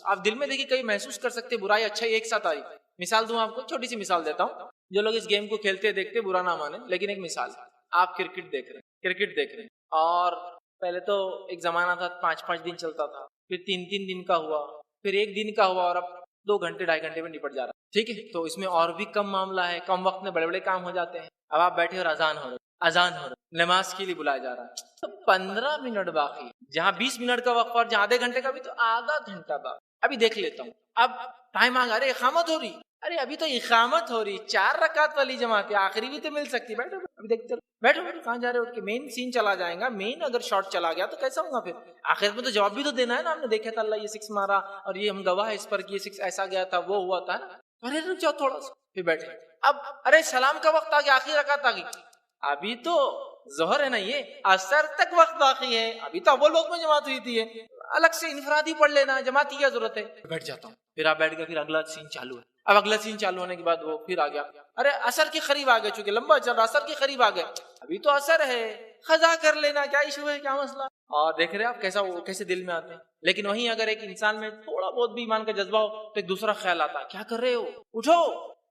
آپ دل میں دیکھیے کبھی محسوس کر سکتے برائی اچھائی ایک ساتھ آئی. مثال دوں آپ کو، چھوٹی سی مثال دیتا ہوں. جو لوگ اس گیم کو کھیلتے دیکھتے برا نہ مانے، لیکن ایک مثال، آپ کرکٹ دیکھ رہے ہیں اور پہلے تو ایک زمانہ تھا 5 دن چلتا تھا، پھر 3 دن کا ہوا، پھر 1 دن کا ہوا، اور اب 2 گھنٹے 2.5 گھنٹے میں نپٹ جا رہا ہے. ٹھیک ہے، تو اس میں اور بھی کم معاملہ ہے، کم وقت میں بڑے بڑے کام ہو جاتے ہیں. اب آپ بیٹھے اور اذان ہو رہا، نماز کے لیے بلایا جا رہا ہے، تو 15 منٹ باقی، جہاں 20 منٹ کا وقت اور جہاں آدھے گھنٹے کا بھی تو آدھا گھنٹہ باقی. ابھی دیکھ لیتا ہوں، اب ٹائم آ گیا، ارے اقامت ہو رہی، ارے ابھی تو اقامت ہو رہی، 4 رکعت والی جماعت ہے، آخری بھی تو مل سکتی. بیٹھو ابھی دیکھتے بیٹھو کہاں جا رہے ہو کہ مین سین چلا جائے گا. مین اگر شارٹ چلا گیا تو کیسا ہوگا؟ پھر آخر میں تو جواب بھی تو دینا ہے نا. ہم نے دیکھا تھا اللہ یہ 6 مارا اور یہ ہم گواہ ہے اس پر کہ یہ 6 ایسا گیا تھا، وہ ہوا تھا نا. ارے رک جاؤ تھوڑا سا، پھر بیٹھے. اب ارے سلام کا وقت آ گیا، آخری رکعت آ گئی، ابھی تو ظہر ہے نا، یہ عصر تک وقت باقی ہے، ابھی تو وہ لوگ میں جماعت ہوئی تھی، الگ سے انفرادی پڑھ لینا، جماعت کی کیا ضرورت ہے. بیٹھ جاتا ہوں، پھر آپ بیٹھ گئے، پھر اگلا سین چالو ہے. اب اگلا سین چالو ہونے کے بعد وہ پھر آ گیا، ارے عصر کے قریب آ گئے، چونکہ لمبا چل رہا، عصر کے قریب آ گئے، ابھی تو عصر ہے، قضا کر لینا، کیا ایشو ہے، کیا مسئلہ. اور دیکھ رہے آپ کیسے دل میں آتے ہیں. لیکن وہیں اگر ایک انسان میں تھوڑا بہت بھی ایمان کا جذبہ ہو تو ایک دوسرا خیال آتا ہے، کیا کر رہے ہو، اٹھو،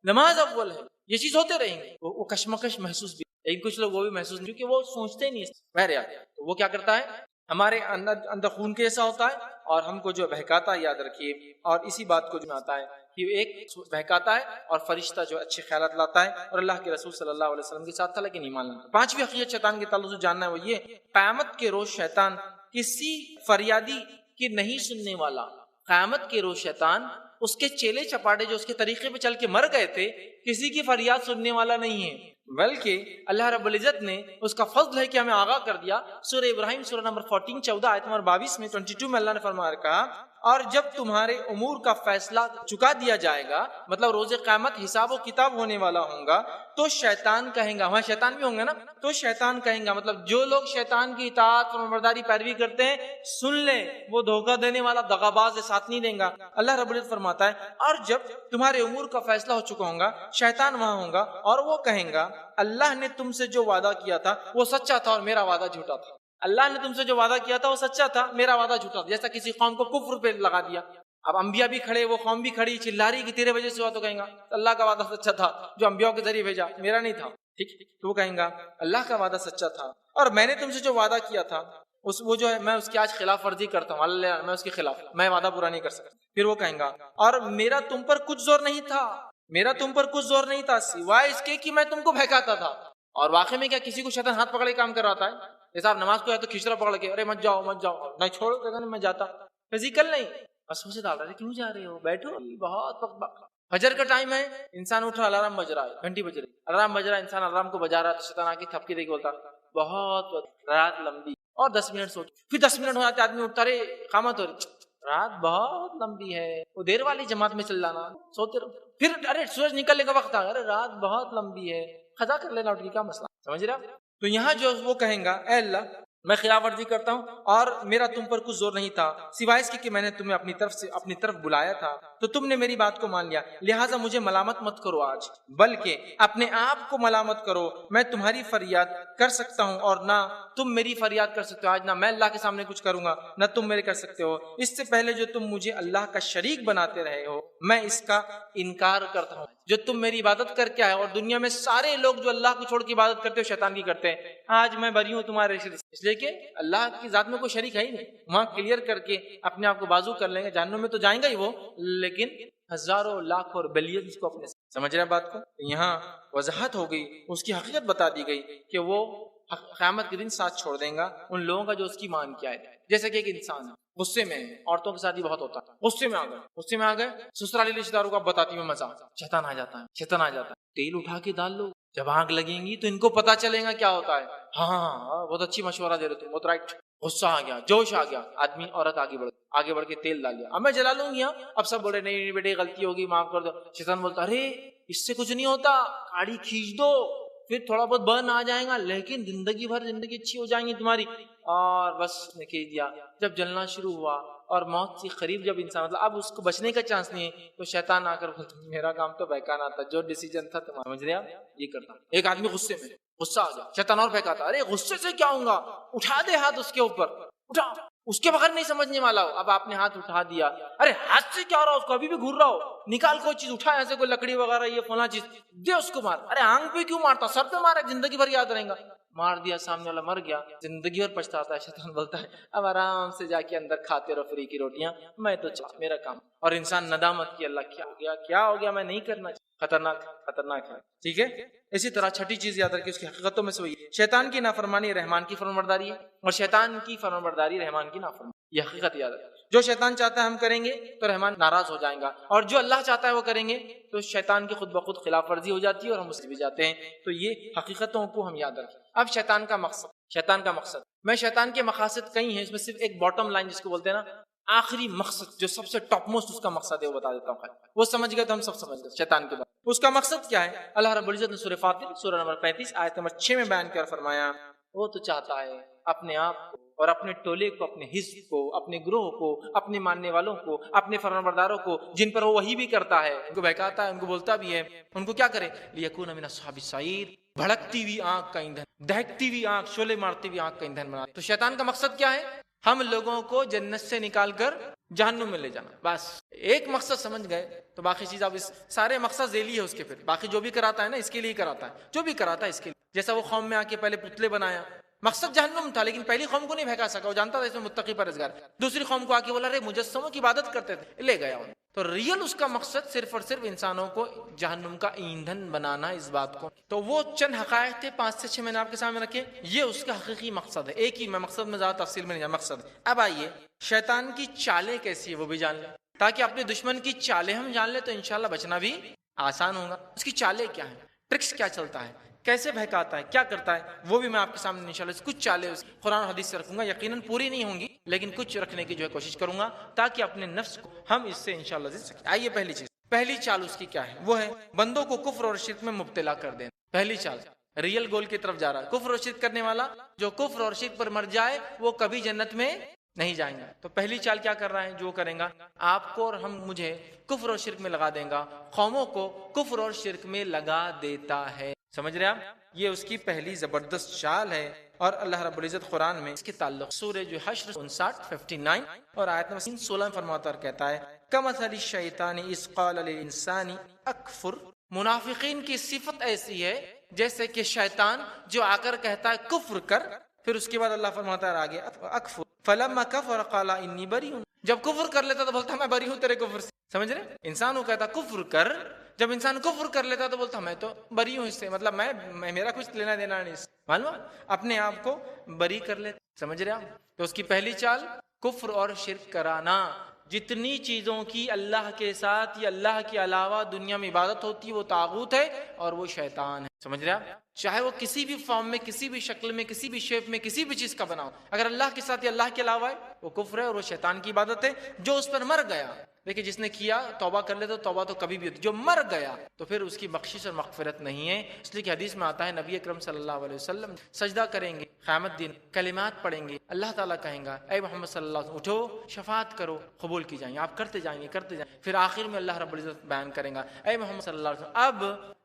نماز اول ہے. یہ چیز ہوتے رہیں گے، وہ کشمکش محسوس بھی. لیکن کچھ لوگ وہ بھی محسوس نہیں، کیونکہ وہ سوچتے نہیں بہرحال. تو وہ کیا کرتا ہے، ہمارے اندر خون کے ایسا ہوتا ہے اور ہم کو جو بہکاتا ہے، یاد رکھیے. اور اسی بات کو جو آتا ہے کہ ایک بہکاتا ہے اور فرشتہ جو اچھے خیالات لاتا ہے، اور اللہ کے رسول صلی اللہ علیہ وسلم کے ساتھ تھا لیکن ایمان لاتا. 5ویں حقیقت شیطان کے تعلق سے جاننا ہے وہ یہ، قیامت کے روز شیطان کسی فریادی کی نہیں سننے والا. قیامت کے روز شیطان اس کے چیلے چپاٹے جو اس کے طریقے پہ چل کے مر گئے تھے، کسی کی فریاد سننے والا نہیں ہے، بلکہ اللہ رب العزت نے اس کا فضل ہے کہ ہمیں آگاہ کر دیا. سورہ ابراہیم سورہ نمبر 14 14 آیت نمبر 22 میں 22 میں اللہ نے فرمایا کہا اور جب تمہارے امور کا فیصلہ چکا دیا جائے گا، مطلب روز قیامت حساب و کتاب ہونے والا ہوگا، تو شیطان کہیں گا، وہاں شیطان بھی ہوں گے نا، تو شیطان کہیں گا، مطلب جو لوگ شیطان کی اطاعت فرمانبرداری پیروی کرتے ہیں، سن لیں وہ دھوکہ دینے والا دغاباز ساتھ نہیں دیں گا۔ اللہ رب العزت فرماتا ہے اور جب تمہارے امور کا فیصلہ ہو چکا ہوگا، شیطان وہاں ہوگا اور وہ کہیں گا اللہ نے تم سے جو وعدہ کیا تھا وہ سچا تھا اور میرا وعدہ جھوٹا تھا۔ اللہ نے تم سے جو وعدہ کیا تھا وہ سچا تھا، میرا وعدہ جھوٹا تھا۔ جیسا کسی قوم کو کفر پہ لگا دیا، اب انبیاء بھی کھڑے، وہ قوم بھی کھڑی، چلا رہی کہ تیرے وجہ سے ہوا، تو کہیں گا اللہ کا وعدہ سچا تھا جو انبیاء کے ذریعے بھیجا، میرا نہیں تھا، ٹھیک، تو وہ کہیں گا اللہ کا وعدہ سچا تھا اور میں نے تم سے جو وعدہ کیا تھا وہ جو ہے میں اس کی آج خلاف ورزی کرتا ہوں، اللہ میں اس کے خلاف، میں وعدہ پورا نہیں کر سکتا۔ پھر وہ کہیں گا اور میرا تم پر کچھ زور نہیں تھا، میرا تم پر کچھ زور نہیں تھا سوائے اس کے کہ میں تم کو بہکاتا تھا۔ اور واقعی میں کیا کسی کو شیطان ہاتھ پکڑ کے کام کرواتا ہے؟ جیسا آپ نماز کو ہے تو کھچڑا پکڑ کے ارے مت جاؤ مت جاؤ، نہیں چھوڑ دیتا میں جاتا، فزیکل نہیں، بس اسے ڈال رہے کیوں جا رہے ہو، بیٹھو بہت وقت، فجر کا ٹائم ہے، انسان اٹھا، الارم بج رہا ہے، گھنٹی بج رہی، الارم بج رہا ہے، انسان الارم کو بجا رہا ہے تو شیطان آ کے تھپکی دے کے بولتا بہت وقت، رات لمبی، اور 10 منٹ سوچ، پھر 10 منٹ ہو جاتے آدمی اٹھتا، رے قامت ہو رہی، رات بہت لمبی ہے، وہ دیر والی جماعت میں چل جانا، سوتے رہو، پھر ارے سورج نکلنے کا وقت آ گیا، ارے رات بہت لمبی ہے، قضا کر لینا، اٹھ کے کیا مسئلہ، سمجھ رہے؟ تو یہاں جو وہ کہیں گا اے اللہ میں خلاف ورزی کرتا ہوں اور میرا تم پر کچھ زور نہیں تھا سوائے اس کے کہ میں نے تمہیں اپنی طرف بلایا تھا تو تم نے میری بات کو مان لیا، لہٰذا مجھے ملامت مت کرو آج، بلکہ اپنے آپ کو ملامت کرو، میں تمہاری فریاد کر سکتا ہوں اور نہ تم میری فریاد کر سکتے ہو، آج نہ میں اللہ کے سامنے کچھ کروں گا نہ تم میرے کر سکتے ہو، اس سے پہلے جو تم مجھے اللہ کا شریک بناتے رہے ہو میں اس کا انکار کرتا ہوں، جو تم میری عبادت کر کے آئے اور دنیا میں سارے لوگ جو اللہ کو چھوڑ کے عبادت کرتے ہو شیطان کی کرتے ہیں، آج میں بری ہوں تمہارے شریک، اس لیے کہ اللہ کی ذات میں کوئی شریک ہے ہی نہیں، وہاں کلیئر کر کے اپنے آپ کو بازو کر لیں گے، جہنم میں تو جائیں گا ہی وہ، لیکن ہزاروں لاکھ اور بلینز کو اپنے سمجھ رہے ہیں بات کو، یہاں وضاحت ہو گئی، اس کی حقیقت بتا دی گئی کہ وہ قیامت کے دن ساتھ چھوڑ دیں گا ان لوگوں کا جو اس کی مان کیا ہے، جیسے کہ ایک انسان غصے میں ہے، عورتوں کے ساتھ ہی بہت ہوتا ہے، غصے میں آ گئے سسرالی رشتہ داروں کا بتاتی میں مزہ، شیطان آ جاتا ہے، تیل اٹھا کے ڈال لو، جب آگ لگیں گی تو ان کو پتا چلے گا کیا ہوتا ہے، ہاں بہت اچھی مشورہ دے رہے تم، بہت رائٹ، غصہ آ گیا، جوش آ گیا، آدمی عورت آگے بڑھ کے تیل ڈال لیا، اب میں جلا لوں گی، اب سب بولے نہیں بیٹے غلطی ہوگی معاف کر دو، شیطان بولتا ارے اس سے کچھ نہیں ہوتا، گاڑی کھینچ دو، پھر تھوڑا بہت برن آ جائے گا لیکن زندگی بھر زندگی اچھی ہو جائیں گی تمہاری، اور بس نے کھینچ دیا، جب جلنا شروع ہوا اور موت سے قریب جب انسان مطلب اب اس کو بچنے کا چانس نہیں ہے تو شیطان آ کر بولتا میرا کام تو بہکانا تھا، جو ڈیسیجن تھا تمہارا، سمجھ رہے آپ یہ کرتا، ایک آدمی غصے میں، غصہ آ گیا، شیطان اور بہکاتا، ارے غصے سے کیا ہوں گا، اٹھا دے ہاتھ اس کے اوپر، اٹھا، اس کے بغیر نہیں سمجھنے والا ہو، اب آپ نے ہاتھ اٹھا دیا، ارے ہاتھ سے کیا ہو رہا اس کو، ابھی بھی گھور رہا ہو، نکال کوئی چیز، اٹھا ایسے کوئی لکڑی وغیرہ یہ فلاں چیز دے اس کو مار، ارے آنکھ پہ کیوں مارتا، سر پہ مارا، زندگی بھر یاد رہے گا، مار دیا، سامنے والا مر گیا، زندگی بھر پچھتاتا ہے، شیطان بولتا ہے اب آرام سے جا کے اندر کھاتے رہو فری کی روٹیاں، میں تو چاہ میرا کام، اور انسان ندامت کی اللہ کیا ہو گیا میں نہیں کرنا، خطرناک ہے، ٹھیک ہے۔ اسی طرح چھٹی چیز یاد رکھیں، اس کی حقیقتوں میں سے وہی شیطان کی نافرمانی رحمان کی فرمانبرداری ہے اور شیطان کی فرمانبرداری رحمان کی نافرمانی، یہ حقیقت یاد رکھیں، جو شیطان چاہتا ہے ہم کریں گے تو رحمان ناراض ہو جائیں گا، اور جو اللہ چاہتا ہے وہ کریں گے تو شیطان کی خود بخود خلاف ورزی ہو جاتی ہے اور ہم اس سے بھی جاتے ہیں، تو یہ حقیقتوں کو ہم یاد رکھیں۔ اب شیطان کا مقصد میں شیطان کے مقاصد کئی ہیں، اس میں صرف ایک باٹم لائن جس کو بولتے ہیں نا آخری مقصد، جو سب سے ٹاپ موسٹ اس کا مقصد ہے وہ بتا دیتا ہوں، وہ سمجھ گئے تو ہم سب سمجھ گئے شیطان کے بارے میں۔ اس کا مقصد کیا ہے؟ اللہ رب العزت نے سورہ فاطر سورہ نمبر 35 آیت نمبر 6 میں بیان کر فرمایا، وہ تو چاہتا ہے اپنے آپ کو اور اپنے ٹولے کو، اپنے حزب کو، اپنے گروہ کو، اپنے ماننے والوں کو، اپنے فرمانبرداروں کو جن پر وہ وحی بھی کرتا ہے، ان کو بہکاتا ہے، ان کو بولتا بھی ہے، ان کو کیا کرے، لیکون من اصحاب السعیر، بھڑکتی ہوئی آنکھ کا ایندھن، دہکتی ہوئی آنکھ، شعلے مارتی ہوئی آنکھ کا ایندھن بنا۔ تو شیطان کا مقصد کیا ہے؟ ہم لوگوں کو جنت سے نکال کر جہنم میں لے جانا، بس ایک مقصد سمجھ گئے تو باقی چیز اب اس سارے مقصد ذیلی ہے اس کے، پھر باقی جو بھی کراتا ہے نا اس کے لیے کراتا ہے، جو بھی کراتا ہے اس کے لیے، جیسا وہ قوم میں آ کے پہلے پتلے بنایا، مقصد جہنم تھا لیکن پہلی قوم کو نہیں بہکا سکا، وہ جانتا تھا اس میں متقی پرہیزگار، دوسری قوم کو آ کے بولا رے مجسموں کی عبادت کرتے تھے، لے گیا انہیں، تو ریئل اس کا مقصد صرف اور صرف انسانوں کو جہنم کا ایندھن بنانا، اس بات کو، تو وہ چند حقائق تھے 5 سے 6 میں نے آپ کے سامنے رکھے، یہ اس کا حقیقی مقصد ہے، ایک ہی میں مقصد میں زیادہ تفصیل میں نہیں جانا، مقصد ہے۔ اب آئیے شیطان کی چالیں کیسی ہے وہ بھی جان لیں، تاکہ اپنے دشمن کی چالیں ہم جان لیں تو انشاءاللہ بچنا بھی آسان ہوگا۔ اس کی چالیں کیا ہیں، ٹرکس کیا چلتا ہے، کیسے بہکاتا ہے، کیا کرتا ہے، وہ بھی میں آپ کے سامنے انشاءاللہ کچھ چالیں قرآن و حدیث سے رکھوں گا. یقیناً پوری نہیں ہوں گی لیکن کچھ رکھنے کی جو ہے کوشش کروں گا تاکہ اپنے نفس کو ہم اس سے انشاءاللہ جیت سکیں. آئیے پہلی چال اس کی کیا ہے، وہ ہے بندوں کو کفر اور شرک میں مبتلا کر دینا. پہلی چال ریئل گول کی طرف جا رہا ہے. کفر اور شرک کرنے والا جو کفر اور شرک پر مر جائے وہ کبھی جنت میں نہیں جائیں گا. تو پہلی چال کیا کر رہا ہے، جو کریں گا آپ کو اور مجھے کفر اور شرک میں لگا دیں گا، قوموں کو کفر اور شرک میں لگا دیتا ہے. سمجھ رہے آپ، یہ اس کی پہلی زبردست چال ہے. اور اللہ رب العزت قرآن میں اس کے تعلق سورہ جو حشر 59 اور آیت نمبر 16 فرماتا اور کہتا ہے کمثل الشیطان اذ قال للانسان اکفر. منافقین کی صفت ایسی ہے جیسے کہ شیطان جو آ کر کہتا ہے کفر کر، پھر اس کے بعد اللہ فرماتا ہے آگے اکفر فلما کفر قال انی بری. جب کفر کر لیتا تو بولتا میں بری ہوں تیرے کفر سے. سمجھ رہے، انسان کو کہتا کفر کر، جب انسان کفر کر لیتا تو بولتا میں تو بری ہوں اس سے، مطلب میں میرا کچھ لینا دینا نہیں، معلوم اپنے آپ کو بری کر لیتا. سمجھ رہے آپ، تو اس کی پہلی چال کفر اور شرک کرانا. جتنی چیزوں کی اللہ کے ساتھ یا اللہ کے علاوہ دنیا میں عبادت ہوتی ہے وہ طاغوت ہے اور وہ شیطان ہے. سمجھ رہے آپ، چاہے وہ کسی بھی فارم میں، کسی بھی شکل میں، کسی بھی شیپ میں، کسی بھی چیز کا بناؤ، اگر اللہ کے ساتھ یا اللہ کے علاوہ ہے وہ کفر ہے اور وہ شیطان کی عبادت ہے. جو اس پر مر گیا، دیکھیں جس نے کیا توبہ کر لے تو توبہ تو کبھی بھی ہوتی، جو مر گیا تو پھر اس کی بخشش اور مغفرت نہیں ہے. اس لیے کہ حدیث میں آتا ہے نبی اکرم صلی اللہ علیہ وسلم سجدہ کریں گے قیامت دن، کلمات پڑھیں گے، اللہ تعالیٰ کہیں گا اے محمد صلی اللہ علیہ وسلم اٹھو شفاعت کرو، قبول کی جائیں گے. آپ کرتے جائیں گے. پھر آخر میں اللہ رب العزت بیان کریں گا اے محمد صلی اللہ علیہ وسلم اب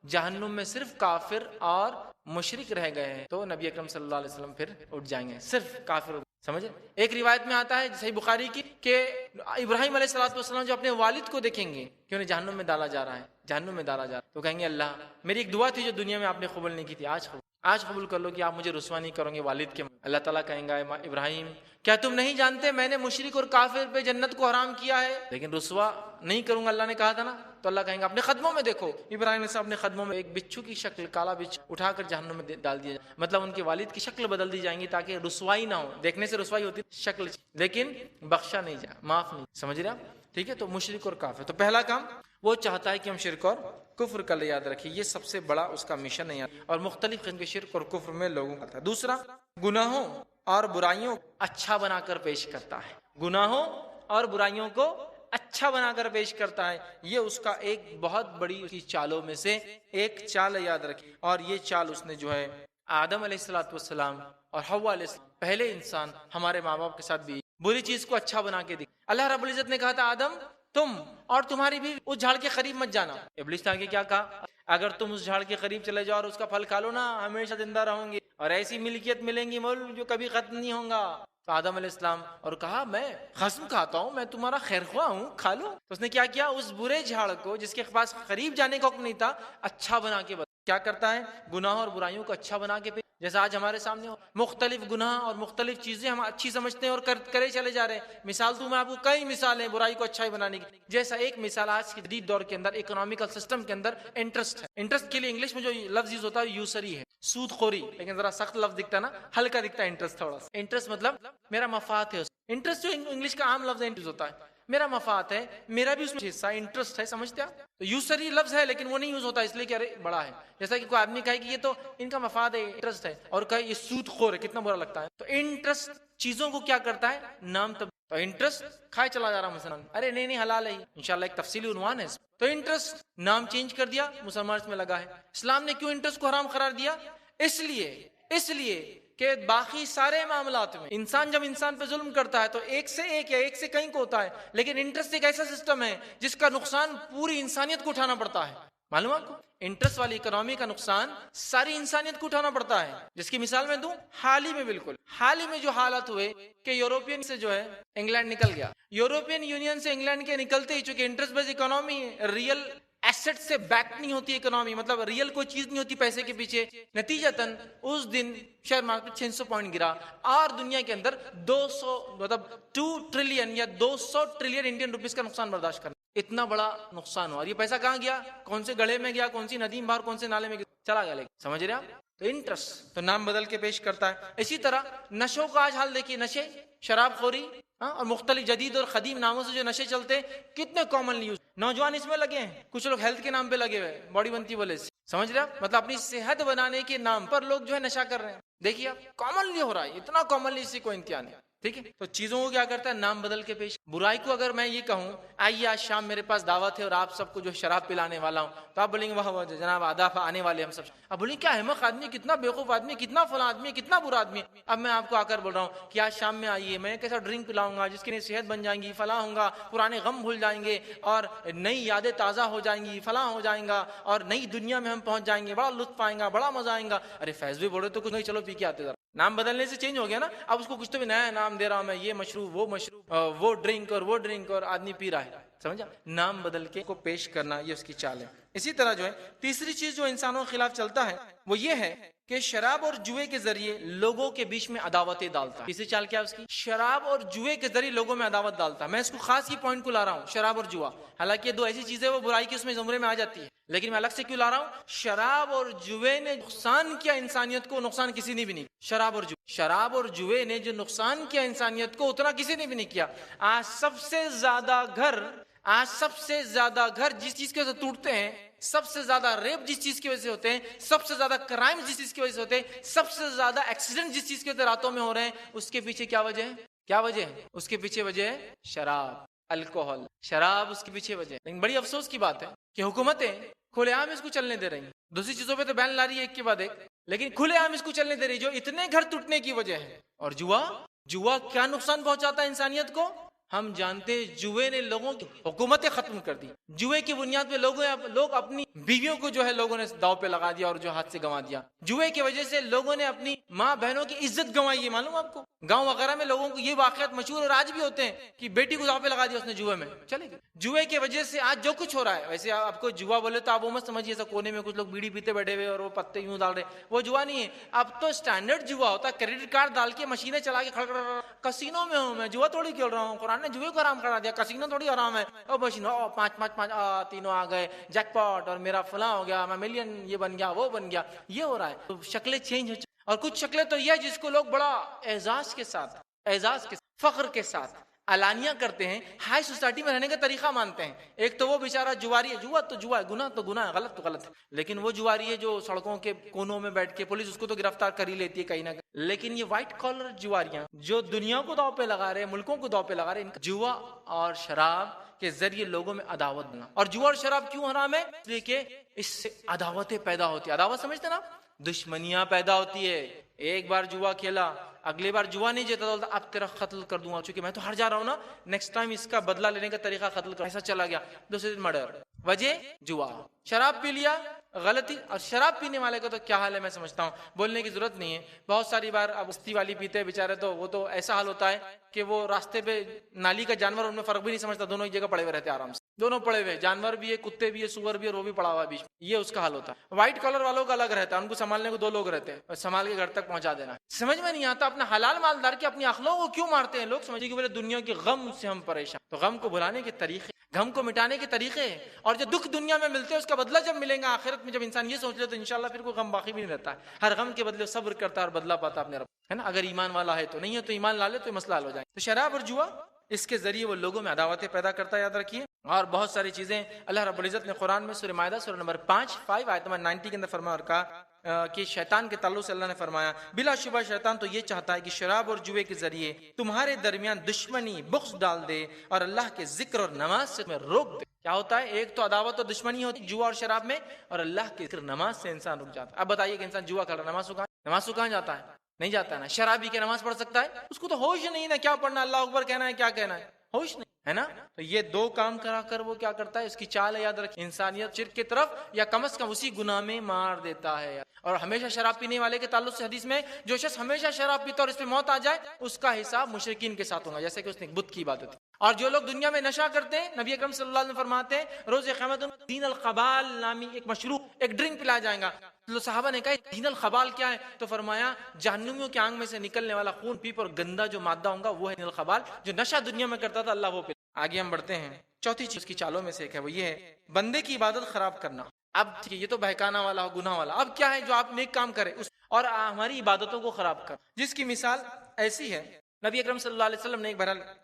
جہنم میں صرف کافر اور مشرک رہ گئے ہیں. تو نبی اکرم صلی اللہ علیہ وسلم پھر اٹھ جائیں گے، صرف کافر. سمجھے، ایک روایت میں آتا ہے صحیح بخاری کی کہ ابراہیم علیہ السلام جو اپنے والد کو دیکھیں گے کہ انہیں جہنم میں ڈالا جا رہا ہے، تو کہیں گے اللہ میری ایک دعا تھی جو دنیا میں آپ نے قبول نہیں کی تھی، آج قبول کر لو کہ آپ مجھے رسوا نہیں کرو گے والد کے. اللہ تعالیٰ کہیں گا ابراہیم کیا تم نہیں جانتے میں نے مشرک اور کافر پہ جنت کو حرام کیا ہے، لیکن رسوا نہیں کروں گا، اللہ نے کہا تھا نا. تو اللہ کہیں گا اپنے قدموں میں دیکھو. ابراہیم نے اپنے قدموں میں ایک بچھو کی شکل، کالا بچھو اٹھا کر جہنم میں ڈال دیا جائے، مطلب ان کے والد کی شکل بدل دی جائیں گی تاکہ رسوائی نہ ہو. دیکھنے سے رسوائی ہوتی شکل، لیکن بخشا نہیں جائے، معاف نہیں. سمجھ رہے آپ، ٹھیک ہے. تو مشرک اور کافر، تو پہلا کام وہ چاہتا ہے کہ ہم شرک اور کفر کا لے، یاد رکھیے یہ سب سے بڑا اس کا مشن ہے اور مختلف قسم کے شرک اور کفر میں لوگوں کا. دوسرا گناہوں اور برائیوں اچھا بنا کر پیش کرتا ہے، گناہوں اور برائیوں کو اچھا بنا کر پیش کرتا ہے. یہ اس کا ایک بہت بڑی اس کی چالوں میں سے ایک چال ہے، یاد رکھیے. اور یہ چال اس نے جو ہے آدم علیہ السلام اور حوا علیہ السلام پہلے انسان ہمارے ماں باپ کے ساتھ بھی بری چیز کو اچھا بنا کے دی. اللہ رب العزت نے کہا تھا آدم تم اور تمہاری بھی اس جھاڑ کے قریب مت جانا. ابلیس نے آگے کیا کہا، اگر تم اس جھاڑ کے قریب چلے جاؤ اور اس کا پھل کھا لو نا ہمیشہ زندہ رہوں گے اور ایسی ملکیت ملیں گی مول جو کبھی ختم نہیں ہوں گا. تو آدم علیہ السلام اور کہا میں قسم کھاتا ہوں میں تمہارا خیر خواہ ہوں، کھا لو. تو اس نے کیا کیا، اس برے جھاڑ کو جس کے پاس قریب جانے کا حکم نہیں تھا اچھا بنا کے کیا کرتا ہے، گناہ اور برائیوں کو اچھا بنا کے جیسا آج ہمارے سامنے مختلف گناہ اور مختلف چیزیں ہم اچھی سمجھتے ہیں اور کرے چلے جا رہے ہیں. مثال دوں میں آپ کو، کئی مثالیں برائی کو اچھائی بنانے کی. جیسا ایک مثال آج کے جدید دور کے اندر اکنامیکل سسٹم کے اندر انٹرسٹ ہے. انٹرسٹ کے لیے انگلش میں جو لفظ یوز ہوتا ہے یوسری ہے، سود خوری، لیکن ذرا سخت لفظ دکھتا ہے نا، ہلکا دکھتا ہے انٹرسٹ تھوڑا سا. انٹرسٹ مطلب میرا مفاد ہے. انٹرسٹ جو انگلش کا عام لفظ انٹرسٹ ہوتا ہے، میرا مفاد ہے، میرا بھی اس میں حصہ انٹرسٹ ہے. سمجھتے آپ، تو یوسری لفظ ہے لیکن وہ نہیں یوز ہوتا اس لیے کہ ارے بڑا ہے. جیسا کہ کوئی آدمی کہے کہ یہ تو ان کا مفاد ہے، انٹرسٹ ہے، اور کہے یہ سود خور ہے، کتنا برا لگتا ہے. تو انٹرسٹ چیزوں کو کیا کرتا ہے، نام تب. تو انٹرسٹ کھائے چلا جا رہا مسلمان، ارے نہیں حلال ہے، انشاءاللہ ایک تفصیلی عنوان ہے. تو انٹرسٹ نام چینج کر دیا، مسلمان اس میں لگا ہے. اسلام نے کیوں انٹرسٹ کو حرام قرار دیا، اس لیے کہ باقی سارے معاملات میں انسان جب انسان پہ ظلم کرتا ہے تو ایک سے ایک یا ایک سے کہیں کو ہوتا ہے، لیکن انٹرسٹ ایک ایسا سسٹم ہے جس کا نقصان پوری انسانیت کو اٹھانا پڑتا ہے. معلوم آپ کو، انٹرسٹ والی اکنامی کا نقصان ساری انسانیت کو اٹھانا پڑتا ہے. جس کی مثال میں دوں، حال ہی میں جو حالات ہوئے کہ یوروپین سے جو ہے انگلینڈ نکل گیا. یوروپین یونین سے انگلینڈ کے نکلتے ہی چونکہ انٹرسٹ بیس اکنامی ہے، ریئل ایسٹ سے بیک نہیں ہوتی اکنامی، مطلب ریئل کوئی چیز نہیں ہوتی پیسے کے پیچھے. نتیجتاً اس دن شیئر مارکیٹ 600 پوائنٹ گرا اور دنیا کے اندر 2 ٹریلین یا 200 ٹریلین انڈین روپیز کا نقصان برداشت کرنا. اتنا بڑا نقصان ہوا. اور یہ پیسہ کہاں گیا، کون سے گڑھے میں گیا، کون سی ندی میں باہر، کون سے نالے میں گیا، چلا گیا. لیکن سمجھ رہے آپ، تو انٹرسٹ تو نام بدل کے پیش کرتا ہے. اسی طرح نشوں کا آج حال دیکھیے، نشے، شراب خوری اور مختلف جدید اور قدیم ناموں سے جو نشے چلتے کتنے کامنلی یوز. نوجوان اس میں لگے ہیں، کچھ لوگ ہیلتھ کے نام پہ لگے ہوئے، باڈی بنتی بولے سے. سمجھ رہے آپ؟ مطلب اپنی صحت بنانے کے نام پر لوگ جو ہے نشہ کر رہے ہیں. دیکھیے آپ کامنلی ہو رہا ہے, اتنا کامنلی, اس سے کوئی امتحان نہیں. ٹھیک ہے, تو چیزوں کو کیا کرتا ہے, نام بدل کے پیش. برائی کو اگر میں یہ کہوں آئیے آج شام میرے پاس دعوت ہے اور آپ سب کو جو شراب پلانے والا ہوں, تو آپ بولیں گے واہ جناب آداب آنے والے ہم سب. اب بولیں کیا احمق آدمی, کتنا بیوقوف آدمی, کتنا فلاں آدمی, کتنا برا آدمی. اب میں آپ کو آ کر بول رہا ہوں کہ آج شام میں آئیے, میں کیسا ڈرنک پلاؤں گا جس کے لیے صحت بن جائیں گی, فلاں ہوں گا, پرانے غم بھول جائیں گے اور نئی یادیں تازہ ہو جائیں گی, فلاں ہو جائیں گا اور نئی دنیا میں ہم پہنچ جائیں گے, بڑا لطف آئیں گا, بڑا مزہ آئیں گا. ارے فیض بھی بولے تو کچھ نہیں, چلو پی کے آتے ذرا. نام بدلنے سے چینج ہو گیا نا, اب اس کو کچھ تو بھی نیا نام دے رہا ہوں میں, یہ مشروب وہ مشروب, وہ ڈرنک اور وہ ڈرنک, اور آدمی پی رہا ہے. سمجھا, نام بدل کے کو پیش کرنا یہ اس کی چال ہے. اسی طرح جو ہے تیسری چیز جو انسانوں کے خلاف چلتا ہے وہ یہ ہے کہ شراب اور جوئے کے ذریعے لوگوں کے بیچ میں عداوتیں ڈالتا ہے. تیسری چال کیا اس کی, شراب اور جوئے کے ذریعے لوگوں میں عداوت ڈالتا ہے. میں اس کو خاص یہ پوائنٹ کو لا رہا ہوں, شراب اور جوا, حالانکہ یہ دو ایسی چیزیں وہ برائی کی اس میں زمرے میں آ جاتی ہے, لیکن میں الگ سے کیوں لا رہا ہوں. شراب اور جوئے نے نقصان کیا انسانیت کو, نقصان کسی نے بھی نہیں. شراب اور جوئے نے جو نقصان کیا انسانیت کو, اتنا کسی نے بھی نہیں کیا. آج سب سے زیادہ گھر جس چیز کی وجہ سے ٹوٹتے ہیں, سب سے زیادہ ریپ جس چیز کی وجہ سے ہوتے ہیں, سب سے زیادہ کرائم جس چیز کی وجہ سے ہوتے ہیں, سب سے زیادہ ایکسیڈنٹ جس چیز کی وجہ سے راتوں میں ہو رہے ہیں, اس کے پیچھے کیا وجہ ہے, کیا وجہ ہے, اس کے پیچھے وجہ ہے شراب, الکوہل, شراب اس کے پیچھے وجہ ہے. لیکن بڑی افسوس کی بات ہے کہ حکومتیں کھلے عام اس کو چلنے دے رہی ہیں. دوسری چیزوں پہ تو بین لا رہی ہے ایک کے بعد ایک, لیکن کھلے عام اس کو چلنے دے رہی, جو اتنے گھر ٹوٹنے کی وجہ ہے. اور جوا کیا نقصان پہنچاتا ہے انسانیت کو, ہم جانتے ہیں. جوئے نے لوگوں کی حکومتیں ختم کر دی. جوئے کی بنیاد پہ لوگ اپنی بیویوں کو جو ہے لوگوں نے داؤ پہ لگا دیا اور جو ہاتھ سے گنوا دیا. جوئے کی وجہ سے لوگوں نے اپنی ماں بہنوں کی عزت گنوائی ہے. معلوم آپ کو, گاؤں وغیرہ میں لوگوں کو یہ واقعات مشہور اور آج بھی ہوتے ہیں کہ بیٹی کو داؤ پہ لگا دیا اس نے جوئے میں, چلے گئے. جوئے کی وجہ سے آج جو کچھ ہو رہا ہے, ویسے آپ کو جوا بولے تو آپ وہ مت سمجھیے ایسا کونے میں کچھ لوگ بیڑی پیتے بیٹھے ہوئے اور وہ پتے یوں ڈال رہے, وہ جوا نہیں ہے. اب تو اسٹینڈرڈ جوا ہوتا ہے, کریڈٹ کارڈ ڈال کے مشینیں چلا کے کھڑ کسینوں میں ہوں میں, جوا تھوڑی کھیل رہا ہوں. قرآن نے جوئے کو حرام کرا دیا, کسینو تھوڑی حرام ہے. او مشین, او 5 تینوں آ گئے, جیک پاٹ, اور میرا فلاں ہو گیا, میں ملین یہ بن گیا, وہ بن گیا. یہ ہو رہا ہے. تو شکلیں چینج ہو, اور کچھ شکلیں تو یہ جس کو لوگ بڑا اعزاز کے ساتھ, فخر کے ساتھ علانیہ کرتے ہیں, ہائی سوسائٹی میں رہنے کا طریقہ مانتے ہیں. ایک تو وہ بیچارہ جواری ہے, جوا تو جوا ہے, گناہ تو گناہ ہے, غلط تو غلط ہے. لیکن وہ جواری ہے جو سڑکوں کے کونوں میں بیٹھ کے, پولیس اس کو تو گرفتار کر ہی لیتی ہے کہیں نہ کہیں. لیکن یہ وائٹ کالر جواریاں جو دنیا کو داؤ پہ لگا رہے ہیں, ملکوں کو داؤ پہ لگا رہے ہیں, جوا اور شراب کے ذریعے لوگوں میں عداوت بنا. اور جوا اور شراب کیوں حرام ہے, اس لیے کہ اس سے عداوتیں پیدا ہوتی ہیں. عداوت سمجھتے نا, دشمنیاں پیدا ہوتی ہے. ایک بار جوا کھیلا, اگلی بار جوا نہیں جیتا تو اب تیرا قتل کر دوں گا, چونکہ میں تو ہار جا رہا ہوں نا, نیکسٹ ٹائم اس کا بدلہ لینے کا طریقہ قتل کر, ایسا چلا گیا. دوسرے دن مرڈر, وجہ جوا. شراب پی لیا, غلطی. اور شراب پینے والے کا تو کیا حال ہے میں سمجھتا ہوں, بولنے کی ضرورت نہیں ہے. بہت ساری بار اب بستی والی پیتے ہیں بیچارے, تو وہ تو ایسا حال ہوتا ہے کہ وہ راستے پہ نالی کا جانور ان میں فرق بھی نہیں سمجھتا, دونوں ایک جگہ پڑے ہوئے رہتے ہیں آرام سے, دونوں پڑے ہوئے, جانور بھی ہے, کتے بھی ہے, سور بھی ہے, اور وہ بھی پڑا ہوا ہے بیچ میں. یہ اس کا حال ہوتا ہے. وائٹ کالر والوں کا الگ رہتا ہے, ان کو سنبھالنے کو 2 لوگ رہتے ہیں, اور سنبھال کے گھر تک پہنچا دینا. سمجھ میں نہیں آتا اپنا حلال مالدار کے اپنی اخلاق کو کیوں مارتے ہیں لوگ. سمجھے کہ بولے دنیا کے غم سے ہم پریشان, تو غم کو بھلانے کے طریقے, غم کو مٹانے کے طریقے ہیں. اور جو دکھ دنیا میں ملتے ہیں اس کا بدلہ جب ملیں گا آخرت میں, جب انسان یہ سوچ لے تو انشاءاللہ پھر کوئی غم باقی بھی نہیں رہتا ہے. ہر غم کے بدلے صبر کرتا ہے اور بدلہ پاتا اپنے رب, ہے نا. اگر ایمان والا ہے تو, نہیں ہے تو ایمان لا لے تو مسئلہ حل ہو جائے. تو شراب اور جوا اس کے ذریعے وہ لوگوں میں عداوتیں پیدا کرتا ہے, یاد رکھیے. اور بہت ساری چیزیں اللہ رب العزت نے قرآن میں سورہ مائدہ سورہ نمبر 5 آیت نمبر 90 کے اندر فرمایا اور کہا کہ شیطان کے تعلق سے اللہ نے فرمایا, بلا شبہ شیطان تو یہ چاہتا ہے کہ شراب اور جوئے کے ذریعے تمہارے درمیان دشمنی, بغض ڈال دے اور اللہ کے ذکر اور نماز سے تمہیں روک دے. کیا ہوتا ہے, ایک تو عداوت اور دشمنی ہوتی ہے جوا اور شراب میں, اور اللہ کے ذکر نماز سے انسان رک جاتا ہے. اب بتائیے کہ انسان جوا کھیل رہا, نماز کو کہاں جاتا ہے, نہیں جاتا ہے نا. شرابی کی نماز پڑھ سکتا ہے, اس کو تو ہوش نہیں نا, کیا پڑھنا, اللہ اکبر کہنا ہے, کیا کہنا ہے, ہوش نہیں ہے نا. تو یہ 2 کام کرا کر وہ کیا کرتا ہے, اس کی چال ہے, یاد رکھیں, انسانیت شرک کی طرف یا کم از کم اسی گناہ میں مار دیتا ہے. اور ہمیشہ شراب پینے والے کے تعلق سے حدیث میں, جو شخص ہمیشہ شراب پیتا اور اس پہ موت آ جائے, اس کا حساب مشرکین کے ساتھ ہوگا, جیسے کہ اس نے بت کی عبادت کی. اور جو لوگ دنیا میں نشہ کرتے ہیں, نبی اکرم صلی اللہ علیہ وسلم فرماتے ہیں روز قیامت دین الخبال نامی ایک مشروب, ایک ڈرنک پلایا جائے گا. تو صحابہ نے کہا دین الخبال کیا ہے, تو فرمایا جہنمیوں کے آنگ میں سے نکلنے والا خون پیپ اور گندا جو مادہ ہوگا وہ ہے دین الخبال. جو نشہ دنیا میں کرتا تھا اللہ وہ پہ. آگے ہم بڑھتے ہیں. چوتھی چیز کی چالوں میں سے ایک ہے, وہ یہ ہے بندے کی عبادت خراب کرنا. اب یہ تو بہکانا والا, گناہ والا. اب کیا ہے جو آپ نیک کام کرے اور ہماری عبادتوں کو خراب کر, جس کی مثال ایسی ہے نبی اکرم صلی اللہ علیہ وسلم نے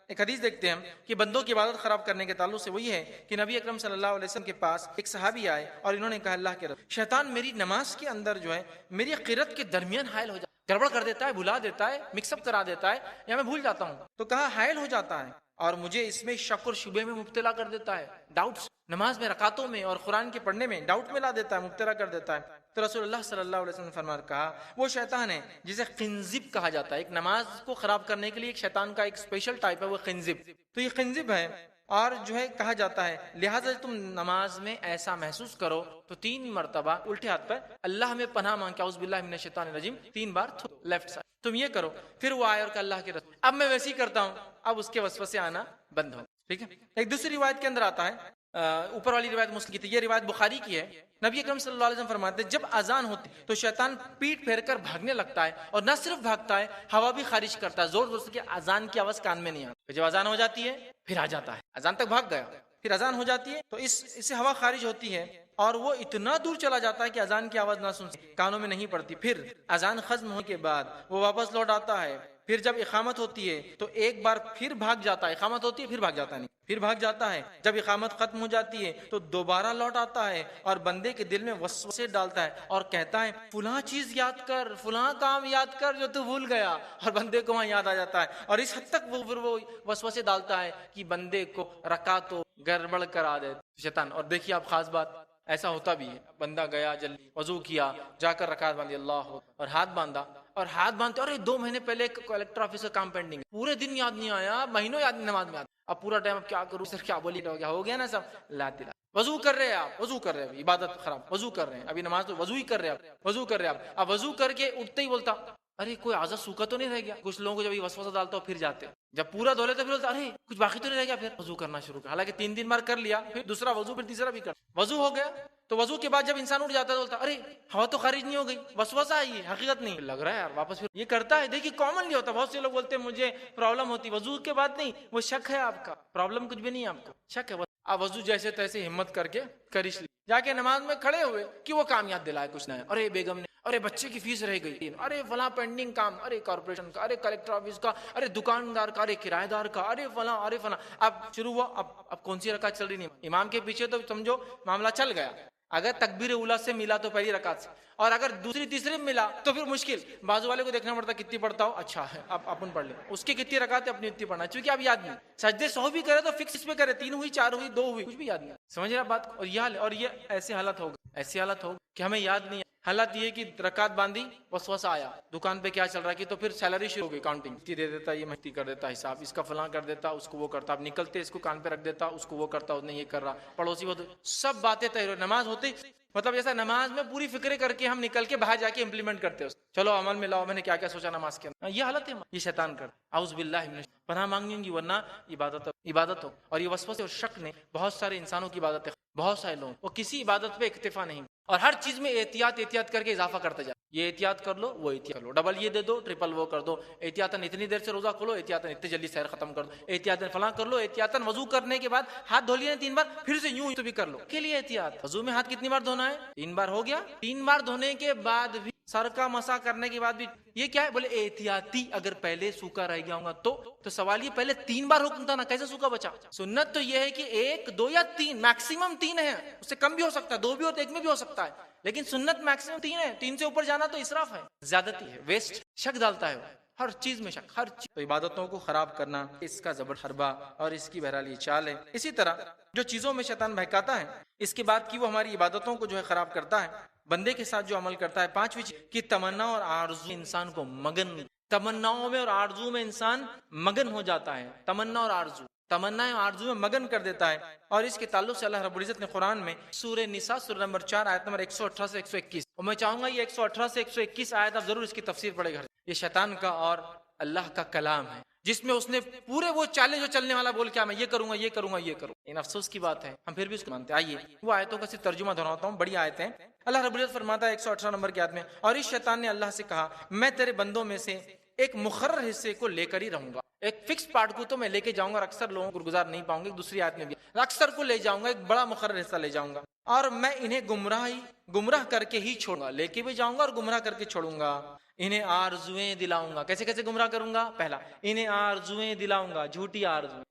ایک حدیث دیکھتے ہیں ہم کہ بندوں کی عبادت خراب کرنے کے تعلق سے وہ یہ ہے کہ نبی اکرم صلی اللہ علیہ وسلم کے پاس ایک صحابی آئے اور انہوں نے کہا اللہ کے رسول شیطان میری نماز کے اندر جو ہے میری قرات کے درمیان حائل ہو جاتا ہے، گڑبڑ کر دیتا ہے، بھلا دیتا ہے، مکس اپ کرا دیتا ہے یا میں بھول جاتا ہوں، تو کہا حائل ہو جاتا ہے اور مجھے اس میں شک اور شبے میں مبتلا کر دیتا ہے، ڈاؤٹس نماز میں رکعتوں میں اور قرآن کے پڑھنے میں ڈاؤٹ میں لا دیتا ہے، مبتلا کر دیتا ہے۔ تو رسول اللہ صلی اللہ علیہ وسلم نے فرمایا کہا وہ شیطان ہے جسے خنزب کہا جاتا ہے، ایک نماز کو خراب کرنے کے لیے ایک شیطان کا ایک اسپیشل ٹائپ ہے وہ خنزب، تو یہ خنزب ہے اور جو ہے کہا جاتا ہے لہٰذا تم نماز میں ایسا محسوس کرو تو 3 مرتبہ الٹے ہاتھ پر اللہ میں پناہ مانگ کے اعوذ باللہ من الشیطان الرجیم 3 بار لیفٹ سائڈ تم یہ کرو، پھر وہ آئے اور کہ اللہ کے رسول اب میں ویسے ہی کرتا ہوں، اب اس کے وسوسے آنا بند ہو، ٹھیک ہے۔ ایک دوسری روایت کے اندر آتا ہے، اوپر والی روایت مسلم کی تھی، یہ روایت بخاری کی ہے، نبی اکرم صلی اللہ علیہ وسلم فرماتے ہیں جب اذان ہوتی تو شیطان پیٹ پھیر کر بھاگنے لگتا ہے اور نہ صرف بھاگتا ہے ہوا بھی خارج کرتا ہے، زور زور سے کہ اذان کی آواز کان میں نہیں آتی، جب اذان ہو جاتی ہے پھر آ جاتا ہے، اذان تک بھاگ گیا، پھر اذان ہو جاتی ہے تو اس سے ہوا خارج ہوتی ہے اور وہ اتنا دور چلا جاتا ہے کہ اذان کی آواز نہ سن کانوں میں نہیں پڑتی، پھر اذان ختم ہونے کے بعد وہ واپس لوٹ آتا ہے، پھر جب اقامت ہوتی ہے تو ایک بار پھر بھاگ جاتا ہے، اقامت ہوتی ہے پھر بھاگ جاتا نہیں، پھر بھاگ جاتا ہے، جب اقامت ختم ہو جاتی ہے تو دوبارہ لوٹ آتا ہے اور بندے کے دل میں وسوسے ڈالتا ہے اور کہتا ہے فلاں چیز یاد کر، فلاں کام یاد کر جو تو بھول گیا، اور بندے کو وہاں یاد آ جاتا ہے اور اس حد تک وہ وسوسے ڈالتا ہے کہ بندے کو رکعتوں گڑبڑ کرا دے شیطان۔ اور دیکھیے آپ خاص بات ایسا ہوتا بھی ہے، بندہ گیا جلدی وضو کیا، جا کر رکعت باندھی اللہ اور ہاتھ باندھا اور ہاتھ باندھتے اور 2 مہینے پہلے کلیکٹر آفس کا کام پینڈنگ ہے، پورے دن یاد نہیں آیا، مہینوں یاد نہیں نماز میں آتا، اب پورا ٹائم اب کیا کروں سر، کیا بولی ہو گیا نا سب لا دلا، وضو کر رہے ہیں آپ، وضو کر رہے ہیں، عبادت خراب، وضو کر رہے ہیں ابھی نماز تو وضو ہی کر رہے ہیں آپ، وضو کر رہے ہیں آپ، اب وضو کر کے اٹھتے ہی بولتا ارے کوئی اعضا سوکھا تو نہیں رہ گیا، کچھ لوگوں کو جب یہ وسوسہ ڈالتا ہو پھر جاتے ہیں، جب پورا دھو لیتے پھر بولتا ارے کچھ باقی تو نہیں رہ گیا، پھر وضو کرنا شروع کر، حالانکہ 3 بار کر لیا، پھر دوسرا وضو، پھر تیسرا بھی کر، وضو ہو گیا تو وضو کے بعد جب انسان اٹھ جاتا ہے تو بولتا ارے ہوا تو خارج نہیں ہو گئی، وسوسہ آئی ہے، حقیقت نہیں لگ رہا ہے یار، واپس پھر یہ کرتا ہے۔ دیکھیے کامنلی ہوتا ہے، بہت سے لوگ بولتے ہیں مجھے پرابلم ہوتی وضو کے بعد، نہیں وہ شک ہے، آپ کا پرابلم کچھ بھی نہیں ہے، آپ کو شک ہے، آپ وضو جیسے تیسے ہمت کر کے کرش لی، جا کے نماز میں کھڑے ہوئے کہ وہ کام یاد دلائے کچھ نہ ہے، ارے بیگم نے، ارے بچے کی فیس رہ گئی، ارے فلاں پینڈنگ کام، ارے کارپوریشن کا، ارے کلیکٹر آفس کا، ارے دکاندار کا، ارے کرایہ دار کا، ارے فلاں ارے فلاں، اب شروع ہوا، اب کون سی رکعت چل رہی نہیں، امام کے پیچھے تو سمجھو معاملہ چل گیا، اگر تکبیر اولا سے ملا تو پہلی رکعت سے، اور اگر دوسری تیسری میں ملا تو پھر مشکل، بازو والے کو دیکھنا پڑتا کتنی پڑھتا ہو، اچھا ہے اب اپن پڑھ لیں، اس کی کتنی رکعت ہے اپنی اتنی پڑھنا، چونکہ اب یاد نہیں، سجدے 100 بھی کرے تو فکس اس پہ کرے، 3 ہوئی 4 ہوئی 2 ہوئی کچھ بھی یاد نہیں، سمجھ رہے بات کو، اور یہ ایسی حالت ہوگی، ایسی حالت ہوگی کہ ہمیں یاد نہیں ہے، حالت یہ کہ رکعت باندھی وسوسہ آیا، دکان پہ کیا چل رہا ہے کہ تو پھر سیلری شروع ہو گئی، کاؤنٹنگ دے دیتا، یہ مہتی کر دیتا حساب، اس کا فلاں کر دیتا، اس کو وہ کرتا، اب نکلتے اس کو کان پہ رکھ دیتا، اس کو وہ کرتا، اس نے یہ کر رہا، پڑوسی وہ سب باتیں طے، نماز ہوتی مطلب جیسا نماز میں پوری فکریں کر کے ہم نکل کے باہر جا کے امپلیمنٹ کرتے ہیں، چلو عمل میں لاؤ، میں نے کیا کیا سوچا نماز کے اندر، یہ حالت ہے، یہ شیطان کر، اعوذ باللہ من پناہ مانگنی ہوگی ورنہ عبادت ہو، اور یہ وسوسے اور شک نے بہت سارے انسانوں کی عبادت، بہت سارے لوگ وہ کسی عبادت پہ اکتفا نہیں، اور ہر چیز میں احتیاط کر کے اضافہ کرتے جائے، یہ احتیاط کر لو، وہ احتیاط کر لو، ڈبل یہ دے دو، ٹرپل وہ کر دو، احتیاطاً اتنی دیر سے روزہ کھولو، احتیاطاً اتنی جلدی سحر ختم کر دو، احتیاطاً فلاں کر لو، احتیاطاً وضو کرنے کے بعد ہاتھ دھو لیے 3 بار پھر سے یوں تو بھی کر لو، کے لیے احتیاط، وضو میں ہاتھ کتنی بار دھونا ہے، 3 بار ہو گیا، 3 بار دھونے کے بعد بھی سر کا مسا کرنے کے بعد بھی یہ کیا ہے، بولے احتیاطی، اگر پہلے سوکھا رہ گیا ہوگا تو سوال یہ پہلے 3 بار حکم تھا نا، کیسے سوکھا بچا؟ سنت تو یہ ہے کہ 1 2 یا 3 میکسیمم 3 ہے، اس سے کم بھی ہو سکتا ہے، 2 بھی ہو تو 1 میں بھی ہو سکتا ہے، لیکن سنت میکسیمم 3 ہے، 3 سے اوپر جانا تو اسراف ہے، زیادتی ہے، ویسٹ، شک ڈالتا ہے وہ ہر چیز میں، شک ہر چیز، تو عبادتوں کو خراب کرنا اس کا زبر حربہ اور اس کی بہرحال یہ چال ہے۔ اسی طرح جو چیزوں میں شیطان بہکاتا ہے اس کے بعد کی وہ ہماری عبادتوں کو جو ہے خراب کرتا ہے، بندے کے ساتھ جو عمل کرتا ہے، 5ویں چیز کی تمنا اور آرزو انسان کو مگن، تمناؤں میں اور آرزو میں انسان مگن ہو جاتا ہے، تمنا اور آرزو میں مگن کر دیتا ہے، اور اس کے تعلق سے اللہ رب العزت نے قرآن میں سورہ نساء سورہ نمبر 4 آیت نمبر 118 سے 121، اور میں چاہوں گا یہ 118 سے 121 آیت آپ ضرور اس کی تفسیر پڑھے گا، یہ شیطان کا اور اللہ کا کلام ہے، جس میں اس نے پورے وہ چالے جو چلنے والا بول کیا میں یہ کروں گا یہ کروں گا یہ کروں، ان افسوس کی بات ہے ہم پھر بھی اس کو مانتے ہیں۔ آئیے وہ آیتوں کا صرف ترجمہ دہراتا ہوں، بڑی آیتیں ہیں۔ اللہ رب العزت فرماتا ہے 118 نمبر کی آیت میں، اور اس شیطان نے اللہ سے کہا میں تیرے بندوں میں سے ایک مقرر حصے کو لے کر ہی رہوں گا، ایک فکس پارٹ کو تو میں لے کے جاؤں گا اور اکثر لوگوں کو گزار نہیں پاؤں گا، دوسری آیت میں بھی اکثر کو لے جاؤں گا، ایک بڑا مقرر حصہ لے جاؤں گا، اور میں انہیں گمراہ کر کے ہی چھوڑوں گا، لے کے بھی جاؤں گا اور گمراہ کر کے چھوڑوں گا، انہیں آرزویں دلاؤں گا. کیسے کیسے گمراہ کروں گا؟ پہلا انہیں آرزویں دلاؤں گا, جھوٹی آرزو.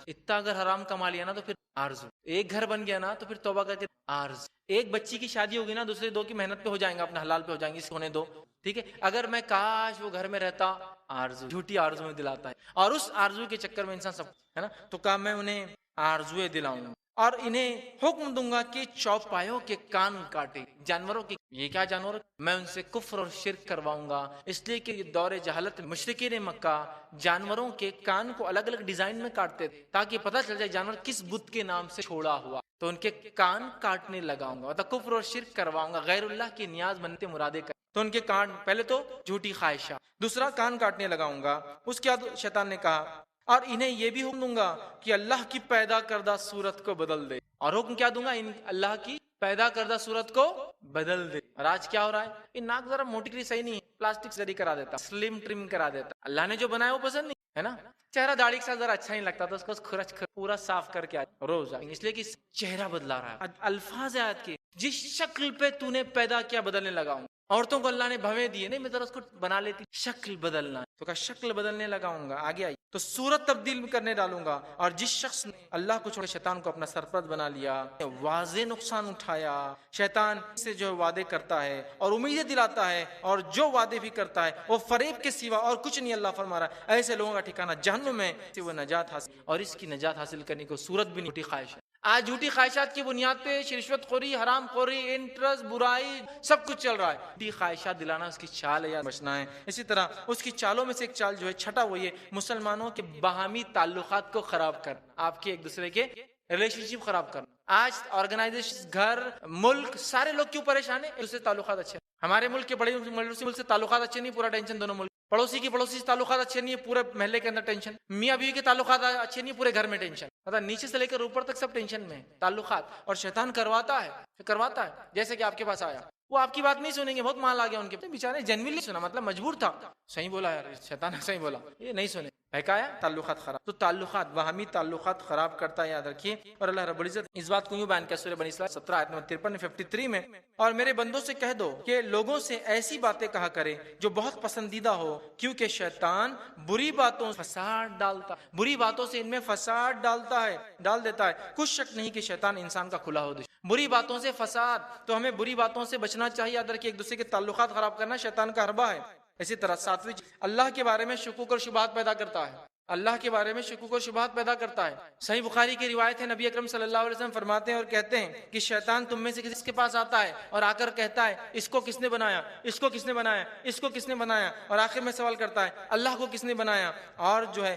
اتنا اگر حرام کما لیا نا تو پھر آرزو. ایک گھر بن گیا نا تو پھر توبہ کر کے آرزو. ایک بچی کی شادی ہوگی نا, دوسرے دو کی محنت پہ ہو جائیں گا, اپنا حلال پہ ہو جائیں گے, اس ہونے دو. ٹھیک ہے, اگر میں کاش وہ گھر میں رہتا, آرزو, جھوٹی آرزو میں دلاتا ہے. اور اس آرزو کے چکر میں انسان سب ہے نا, تو کہا میں انہیں آرزویں دلاؤں گا اور انہیں حکم دوں گا کہ چوپایوں کے کان کاٹے. جانوروں کے, یہ کیا جانور, میں ان سے کفر اور شرک کرواؤں گا, اس لیے کہ یہ دور جہالت مشرکین مکہ جانوروں کے کان کو الگ الگ ڈیزائن میں کاٹتے تھے تاکہ پتہ چل جائے جانور کس بت کے نام سے چھوڑا ہوا. تو ان کے کان کاٹنے لگاؤں گا, مطلب کفر اور شرک کرواؤں گا, غیر اللہ کی نیاز بنتے مرادے کر. تو ان کے کان, پہلے تو جھوٹی خواہشہ, دوسرا کان کاٹنے لگاؤں گا. اس کے بعد شیطان نے کہا اور انہیں یہ بھی حکم دوں گا کہ اللہ کی پیدا کردہ صورت کو بدل دے. اور حکم کیا دوں گا, ان اللہ کی پیدا کردہ صورت کو بدل دے. اور آج کیا ہو رہا ہے, یہ ناک ذرا موٹی کری صحیح نہیں ہے, پلاسٹک سرجری کرا دیتا, سلم ٹرم کرا دیتا. اللہ نے جو بنایا وہ پسند نہیں ہے نا. چہرہ داڑھی کے ساتھ ذرا اچھا نہیں لگتا تو اس کو کھرچ پورا صاف کر کے روز, اس لیے کہ چہرہ بدلا رہا ہے. الفاظ آیت کے, جس شکل پہ تو نے پیدا کیا بدلنے لگا ہوں. عورتوں کو اللہ نے بھویں دیے, نہیں میں ذرا اس کو بنا لیتی, شکل بدلنا, تو کہا شکل بدلنے لگاؤں گا. آگے آئی تو صورت تبدیل کرنے ڈالوں گا. اور جس شخص نے اللہ کو چھوڑے شیطان کو اپنا سرپرست بنا لیا, واضح نقصان اٹھایا. شیطان سے جو وعدے کرتا ہے اور امیدیں دلاتا ہے, اور جو وعدے بھی کرتا ہے وہ فریب کے سوا اور کچھ نہیں. اللہ فرما رہا ہے ایسے لوگوں کا ٹھکانہ جہنم میں, وہ نجات حاصل, اور اس کی نجات حاصل کرنے کو صورت بھی نہیں, خواہش ہے. آج جھوٹی خواہشات کی بنیاد پہ رشوت خوری, حرام خوری, انٹرسٹ, برائی, سب کچھ چل رہا ہے. جھوٹی خواہشات دلانا اس کی چال ہے, یا بچنا ہے. اسی طرح اس کی چالوں میں سے ایک چال جو ہے چھٹا, وہ یہ مسلمانوں کے باہمی تعلقات کو خراب کرنا, آپ کے ایک دوسرے کے ریلیشن شپ خراب کرنا. آج آرگنائزیشن, گھر, ملک, سارے لوگ کیوں پریشان ہیں, اس سے تعلقات اچھے. ہمارے ملک کے بڑے ملک سے تعلقات اچھے نہیں, پورا ٹینشن دونوں ملک. پڑوسی کی پڑوسی سے تعلقات اچھے نہیں, پورے محلے کے اندر ٹینشن. میاں بیوی کے تعلقات اچھے نہیں, پورے گھر میں ٹینشن. مطلب نیچے سے لے کر اوپر تک سب ٹینشن میں تعلقات. اور شیطان کرواتا ہے جیسے کہ آپ کے پاس آیا, وہ آپ کی بات نہیں سنیں گے, بہت مال آ گیا ان کے, بیچارے جنوینلی سنا, مطلب مجبور تھا. صحیح بولا یار, شیطان نے صحیح بولا, یہ نہیں سنے, بہکایا, تعلقات خراب. تو تعلقات, باہمی تعلقات خراب کرتا ہے, یاد رکھیے. اور اللہ رب العزت اس بات کو یوں بیان کیا سورہ بنی اسرائیل 17 آیت نمبر 53 میں, اور میرے بندوں سے کہہ دو کہ لوگوں سے ایسی باتیں کہا کرے جو بہت پسندیدہ ہو, کیونکہ شیطان بری باتوں فساد ڈالتا, بری باتوں سے ان میں فساد ڈال دیتا ہے. کچھ شک نہیں کہ شیطان انسان کا کھلا ہو دشمن. بری باتوں سے فساد, تو ہمیں بری باتوں سے بچنا چاہیے. یاد رکھیے, ایک دوسرے کے تعلقات خراب کرنا شیطان کا حربہ ہے. اسی طرح ساتویں, اللہ کے بارے میں شکوک اور شبہات پیدا کرتا ہے. اللہ کے بارے میں شکوک و شبہات پیدا کرتا ہے. صحیح بخاری کی روایت ہے, نبی اکرم صلی اللہ علیہ وسلم فرماتے ہیں اور کہتے ہیں کہ شیطان تم میں سے کسی کے پاس آتا ہے اور آ کر کہتا ہے اس کو کس نے بنایا, اس کو کس نے بنایا, اس کو کس نے بنایا, اور آخر میں سوال کرتا ہے اللہ کو کس نے بنایا, اور جو ہے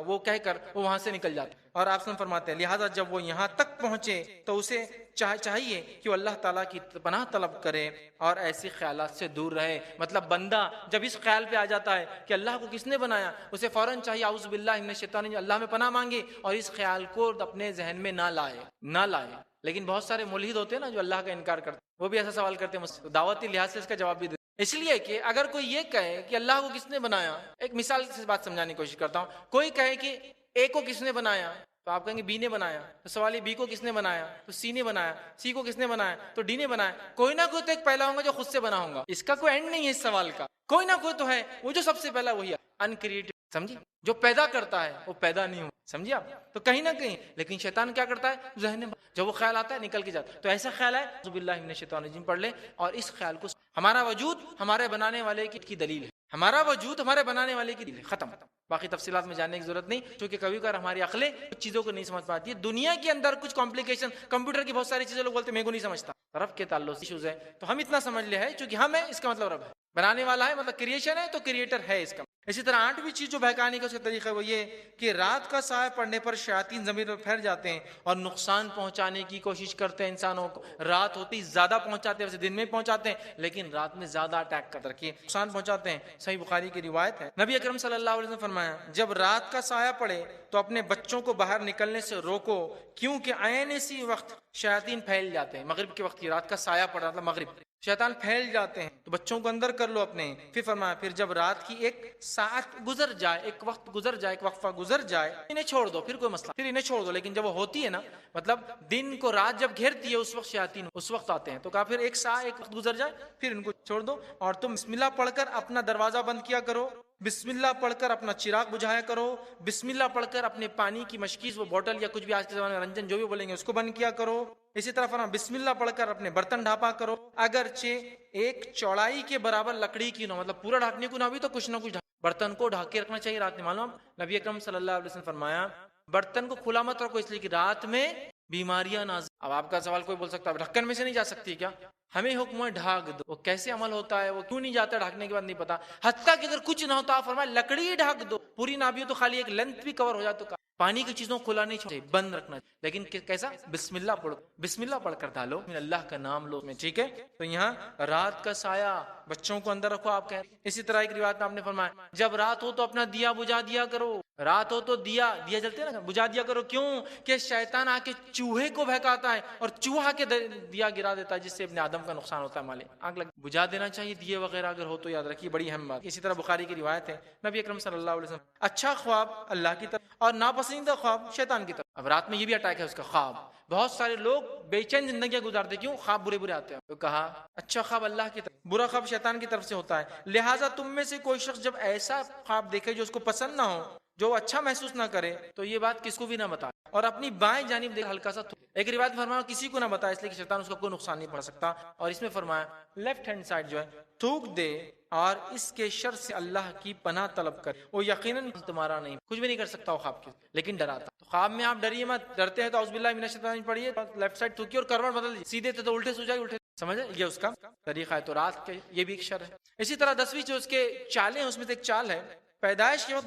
وہ کہہ کر وہ وہاں سے نکل جاتا ہے. اور آپ فرماتے ہیں لہٰذا جب وہ یہاں تک پہنچے تو اسے چاہیے کہ وہ اللہ تعالیٰ کی پناہ طلب کرے اور ایسی خیالات سے دور رہے. مطلب بندہ جب اس خیال پہ آ جاتا ہے کہ اللہ کو کس نے بنایا, اسے فوراً چاہیے اعوذ باللہ من الشیطان, اللہ میں پناہ مانگے اور اس خیال کو اپنے ذہن میں نہ لائے. لیکن بہت سارے ملحد ہوتے ہیں نا جو اللہ کا انکار کرتے ہیں, وہ بھی ایسا سوال کرتے ہیں, دعوتی لحاظ سے اس کا جواب بھی دیتے. اس لیے کہ اگر کوئی یہ کہے کہ اللہ کو کس نے بنایا, ایک مثال سے بات سمجھانے کی کوشش کرتا ہوں, کوئی کہے کہ اے کو کس نے بنایا, تو آپ کہیں گے بی نے بنایا. تو سوال یہ, بی کو کس نے بنایا, تو سی نے بنایا. سی کو کس نے بنایا, تو ڈی نے بنایا. کوئی نہ کوئی تو ایک پہلا ہوگا جو خود سے بنا ہوگا, اس کا کوئی اینڈ نہیں ہے اس سوال کا. کوئی نہ کوئی تو ہے, وہ جو سب سے پہلا وہی ہے انکریٹو. سمجھی, جو پیدا کرتا ہے وہ پیدا نہیں ہو, سمجھے آپ, تو کہیں نہ کہیں. لیکن شیطان کیا کرتا ہے, ذہن میں جب وہ خیال آتا ہے نکل کے جاتا ہے. تو ایسا خیال ہے اعوذ باللہ من الشیطان الرجیم پڑھ لیں, اور اس خیال کو, ہمارا وجود ہمارے بنانے والے کی دلیل ہے, ہمارا وجود ہمارے بنانے والے کی دلیل ہے, ختم. باقی تفصیلات میں جاننے کی ضرورت نہیں, کیونکہ کبھی کبھار ہماری عقلیں کچھ چیزوں کو نہیں سمجھ پاتی ہے. دنیا کے اندر کچھ کمپلیکیشن, کمپیوٹر کی بہت ساری چیزیں لوگ بولتے ہیں میں کو نہیں سمجھتا, رب کے تعلق سے ایشوز ہے. تو ہم اتنا سمجھ لے ہے چونکہ ہم ہے, اس کا مطلب رب ہے, بنانے والا ہے, مطلب کریشن ہے تو کریٹر ہے اس کا. اسی طرح 8ویں چیز جو بہکانے کا اس کا طریقہ ہے وہ یہ کہ رات کا سایہ پڑنے پر شیاطین زمین پر پھیل جاتے ہیں اور نقصان پہنچانے کی کوشش کرتے ہیں انسانوں کو. رات ہوتی زیادہ پہنچاتے ہیں, ویسے دن میں پہنچاتے ہیں لیکن رات میں زیادہ اٹیک کر رکھیے, نقصان پہنچاتے ہیں. صحیح بخاری کی روایت ہے, نبی اکرم صلی اللہ علیہ وسلم فرمایا جب رات کا سایہ پڑے تو اپنے بچوں کو باہر نکلنے سے روکو, کیونکہ عین اسی وقت شیاطین پھیل جاتے ہیں. مغرب کے وقت کی رات کا سایہ پڑا, مطلب مغرب, شیطان پھیل جاتے ہیں تو بچوں کو اندر کر لو اپنے. پھر فرمایا پھر جب رات کی 1 ساعت گزر جائے، ایک وقت گزر جائے، ایک وقفہ گزر جائے، انہیں چھوڑ دو، پھر کوئی مسئلہ، پھر انہیں چھوڑ دو. لیکن جب وہ ہوتی ہے نا، مطلب دن کو رات جب گھیرتی ہے اس وقت شیاطین اس وقت آتے ہیں، تو کہا پھر 1 ساعت ایک وقت گزر جائے پھر ان کو چھوڑ دو، اور تم بسم اللہ پڑھ کر اپنا دروازہ بند کیا کرو، بسم اللہ پڑھ کر اپنا چراغ بجھایا کرو، بسم اللہ پڑھ کر اپنے پانی کی مشکیز، وہ بوٹل یا کچھ بھی آج کے زمانے میں رنجن جو بھی بولیں گے اس کو بند کیا کرو. اسی طرح فرمایا بسم اللہ پڑھ کر اپنے برتن ڈھانپا کرو، اگرچہ ایک چوڑائی کے برابر لکڑی کی نہ، مطلب پورا ڈھانکنے کو نہ بھی تو کچھ نہ کچھ برتن کو ڈھانک کے رکھنا چاہیے رات میں. معلوم نبی اکرم صلی اللہ علیہ وسلم فرمایا برتن کو کھلا مت رکھو، اس لیے کہ رات میں بیماریاں نازل. اب آپ کا سوال کوئی بول سکتا ہے ڈھکن میں سے نہیں جا سکتی کیا؟ ہمیں حکم ہے ڈھاک دو. وہ کیسے عمل ہوتا ہے، وہ کیوں نہیں جاتا ڈھانکنے کے بعد نہیں پتا. حتیٰ کہ اگر کچھ نہ ہوتا آپ فرمایا لکڑی ڈھانک دو، پوری نہ بھی ہو تو خالی ایک لینتھ بھی کور ہو جائے. تو پانی کی چیزوں کھلا نہیں چھوڑے، بند رکھنا. لیکن کیسا؟ بسم اللہ پڑھو، بسم اللہ پڑھ کر ڈالو، اللہ کا نام لو میں. ٹھیک ہے، تو یہاں رات کا سایہ بچوں کو اندر رکھو آپ کہہ. اسی طرح ایک روایت میں آپ نے فرمایا جب رات ہو تو اپنا دیا بجھا دیا کرو. رات ہو تو دیا جلتے ہیں نا، بجھا دیا کرو. کیوں؟ کہ شیطان آ کے چوہے کو بہکاتا ہے اور چوہا کے دیا گرا دیتا ہے، جس سے ابن آدم کا نقصان ہوتا ہے. مالے آگ لگ بجھا دینا چاہیے دیے وغیرہ اگر ہو تو، یاد رکھیے بڑی اہم بات. اسی طرح بخاری کی روایت ہے نبی اکرم صلی اللہ علیہ وسلم اچھا خواب اللہ کی طرف اور ناپسندیدہ خواب شیطان کی طرف. اب رات میں یہ بھی اٹیک ہے اس کا خواب. بہت سارے لوگ بے چین زندگیاں گزارتے، کیوں؟ خواب برے برے آتے ہیں. تو کہا اچھا خواب اللہ کی طرف، برا خواب شیطان کی طرف سے ہوتا ہے. لہٰذا تم میں سے کوئی شخص جب ایسا خواب دیکھے جو اس کو پسند نہ ہو، جو اچھا محسوس نہ کرے، تو یہ بات کس کو بھی نہ بتائے اور اپنی بائیں جانب دیکھ ہلکا سا ایک روایت میں فرمایا کسی کو نہ بتائے، اس لیے کہ شیطان اس کا کوئی نقصان نہیں پڑ سکتا. اور اس میں فرمایا لیفٹ ہینڈ سائڈ جو ہے تھوک دے اور اس کے شر سے اللہ کی پناہ طلب کر، وہ یقیناً تمہارا نہیں، کچھ بھی نہیں کر سکتا وہ خواب کے، لیکن ڈراتا. تو خواب میں آپ ڈریے مت، ڈرتے ہیں تو اعوذ باللہ من الشیطان پڑھیے، لیفٹ سائڈ تھوکیے اور کروٹ بدل دیجیے، سیدھے تھے تو الٹے سو جائے، الٹے سمجھے، یہ اس کا طریقہ ہے. تو رات کے یہ بھی ایک شر ہے. اسی طرح 10ویں جو اس کے چالیں ہیں اس میں سے ایک چال ہے پیدائش کے وقت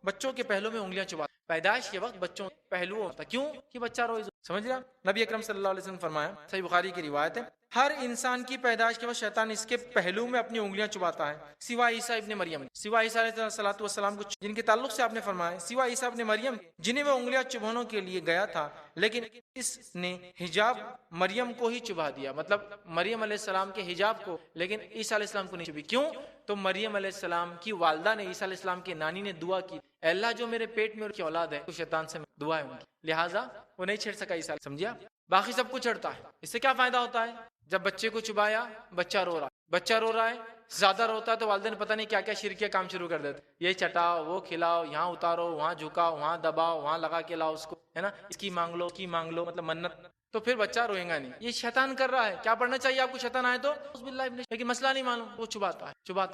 بچوں کے پہلو میں انگلیاں چبا. پیدائش کے وقت بچوں پہلو ہوتا، کیوں؟ کہ بچہ روئے. سمجھ رہا؟ نبی اکرم صلی اللہ علیہ وسلم فرمایا، صحیح بخاری کی روایت ہے، ہر انسان کی پیدائش کے وقت شیطان اس کے پہلو میں اپنی انگلیاں چباتا ہے سوائے عیسیٰ ابن مریم، سوائے عیسیٰ علیہ السلام کو جن کے تعلق سے آپ نے فرمایا سوائے عیسیٰ ابن مریم جنہیں وہ انگلیاں چبھانے کے لیے گیا تھا، لیکن اس نے حجاب مریم کو ہی چبھا دیا. مطلب مریم علیہ السلام کے حجاب کو، لیکن عیسیٰ علیہ السلام کو نہیں چبھی. کیوں؟ تو مریم علیہ السلام کی والدہ نے، عیسیٰ علیہ السلام کی نانی نے دعا کی، اے اللہ جو میرے پیٹ میں کی اولاد ہے تو شیطان سے دعا ہے ان کی، لہٰذا وہ نہیں چھیڑ سکا عیسیٰ. سمجھیا؟ باقی سب کو چڑھتا ہے. اس سے کیا فائدہ ہوتا ہے؟ جب بچے کو چبایا، بچہ رو رہا ہے، زیادہ روتا ہے تو والدین پتہ نہیں کیا کیا شرکیہ کام شروع کر دیتے، یہ چٹاؤ، وہ کھلاؤ، یہاں اتارو، وہاں جھکاؤ، وہاں دباؤ، وہاں لگا کے لاؤ اس کو، ہے نا، اس کی مانگ لو، مطلب منت. تو پھر بچہ روئے گا نہیں. یہ شیطان کر رہا ہے. کیا پڑھنا چاہیے آپ کو شیطان آئے تو لیکن مسئلہ نہیں معلوم، وہ چباتا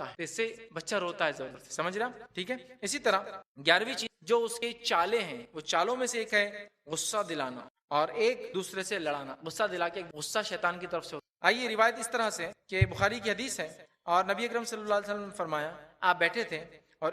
ہے، اس سے بچہ روتا ہے زبردست. سمجھ رہا؟ ٹھیک ہے. اسی طرح 11ویں چیز جو اس کے چالے ہیں، وہ چالوں میں سے ایک ہے غصہ دلانا اور ایک دوسرے سے لڑانا. غصہ دلا کے، غصہ شیطان کی طرف سے ہوتا. آئیے روایت اس طرح سے کہ بخاری کی حدیث ہے اور نبی اکرم صلی اللہ علیہ وسلم نے فرمایا آپ بیٹھے تھے اور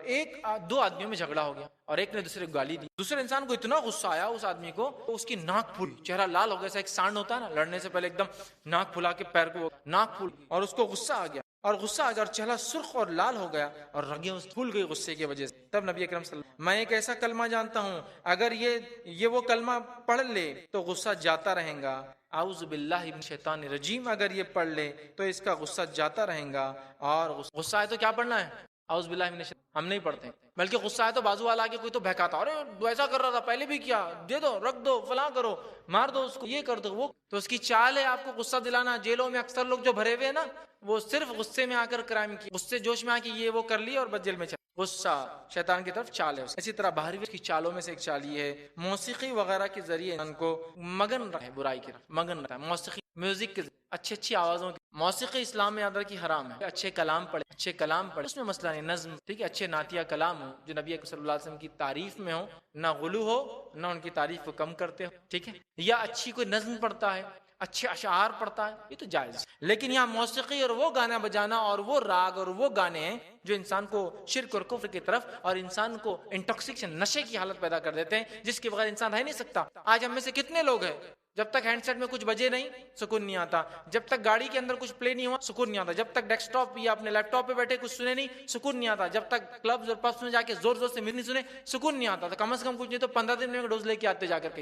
دو آدمیوں میں جھگڑا ہو گیا اور ایک نے دوسرے کو گالی دی. دوسرے انسان کو اتنا غصہ آیا اس آدمی کو، اس کی ناک پھولی، چہرہ لال ہو گیا. ایسا ایک سانڈ ہوتا ہے نا، لڑنے سے پہلے ایک دم ناک پھلا کے پیر کو ناک پھول، اور اس کو غصہ آ گیا اور چہرہ سرخ اور لال ہو گیا اور رگیں پھول گئی غصے کی وجہ سے. تب نبی اکرم صلی اللہ علیہ وسلم، میں ایک ایسا کلمہ جانتا ہوں اگر یہ وہ کلمہ پڑھ لے تو غصہ جاتا رہے گا. اعوذ باللہ من الشیطان الرجیم اگر یہ پڑھ لے تو اس کا غصہ جاتا رہے گا. اور غصہ ہے تو کیا پڑھنا ہے؟ اعوذ باللہ من الشیطان. ہم نہیں پڑھتے، بلکہ غصہ ہے تو بازو والا کے کوئی تو بہکاتا، ارے ایسا کر رہا تھا پہلے بھی کیا، دے دو، رکھ دو، فلاں کرو، مار دو اس کو، یہ کر دو وہ. تو اس کی چال ہے آپ کو غصہ دلانا. جیلوں میں اکثر لوگ جو بھرے ہوئے ہیں نا، وہ صرف غصے میں آ کر کرائم کی، غصے جوش میں آ کے یہ وہ کر لیا اور بس جیل میں چل. غصہ شیطان کی طرف چال ہے. اسی طرح باہری کی چالوں میں سے ایک چال یہ ہے موسیقی وغیرہ کے ذریعے ان کو مگن رہے، برائی کی طرف مگن رہا ہے. موسیقی، میوزک کے اچھی آوازوں کی موسیقی اسلام میں یاد رکھی حرام ہے. اچھے کلام پڑھے، اس میں مسئلہ نہیں، نظم، ٹھیک ہے، اچھے نعتیہ کلام ہو جو نبی صلی اللہ علیہ وسلم کی تعریف میں ہو، نہ غلو ہو نہ ان کی تعریف کو کم کرتے ہو، ٹھیک ہے. یا اچھی کوئی نظم پڑھتا ہے، اچھے اشعار پڑھتا ہے، یہ تو جائز. لیکن یہاں موسیقی اور وہ گانا بجانا اور وہ راگ اور وہ گانے ہیں جو انسان کو شرک اور کفر کی طرف اور انسان کو انٹاکسیکیشن، نشے کی حالت پیدا کر دیتے ہیں جس کے بغیر انسان رہ نہیں سکتا. آج ہم میں سے کتنے لوگ ہیں جب تک ہینڈ سیٹ میں کچھ بجے نہیں سکون نہیں آتا، جب تک گاڑی کے اندر کچھ پلے نہیں ہوا سکون نہیں آتا، جب تک ڈیسک ٹاپ یا اپنے لیپ ٹاپ پہ بیٹھے کچھ سنے نہیں سکون نہیں آتا، جب تک کلبز اور پبس میں جا کے زور سے میوزک سنے سکون نہیں آتا. تو کم از کم کچھ نہیں تو 15 دن میں ڈوز لے کے آتے جا کر کے.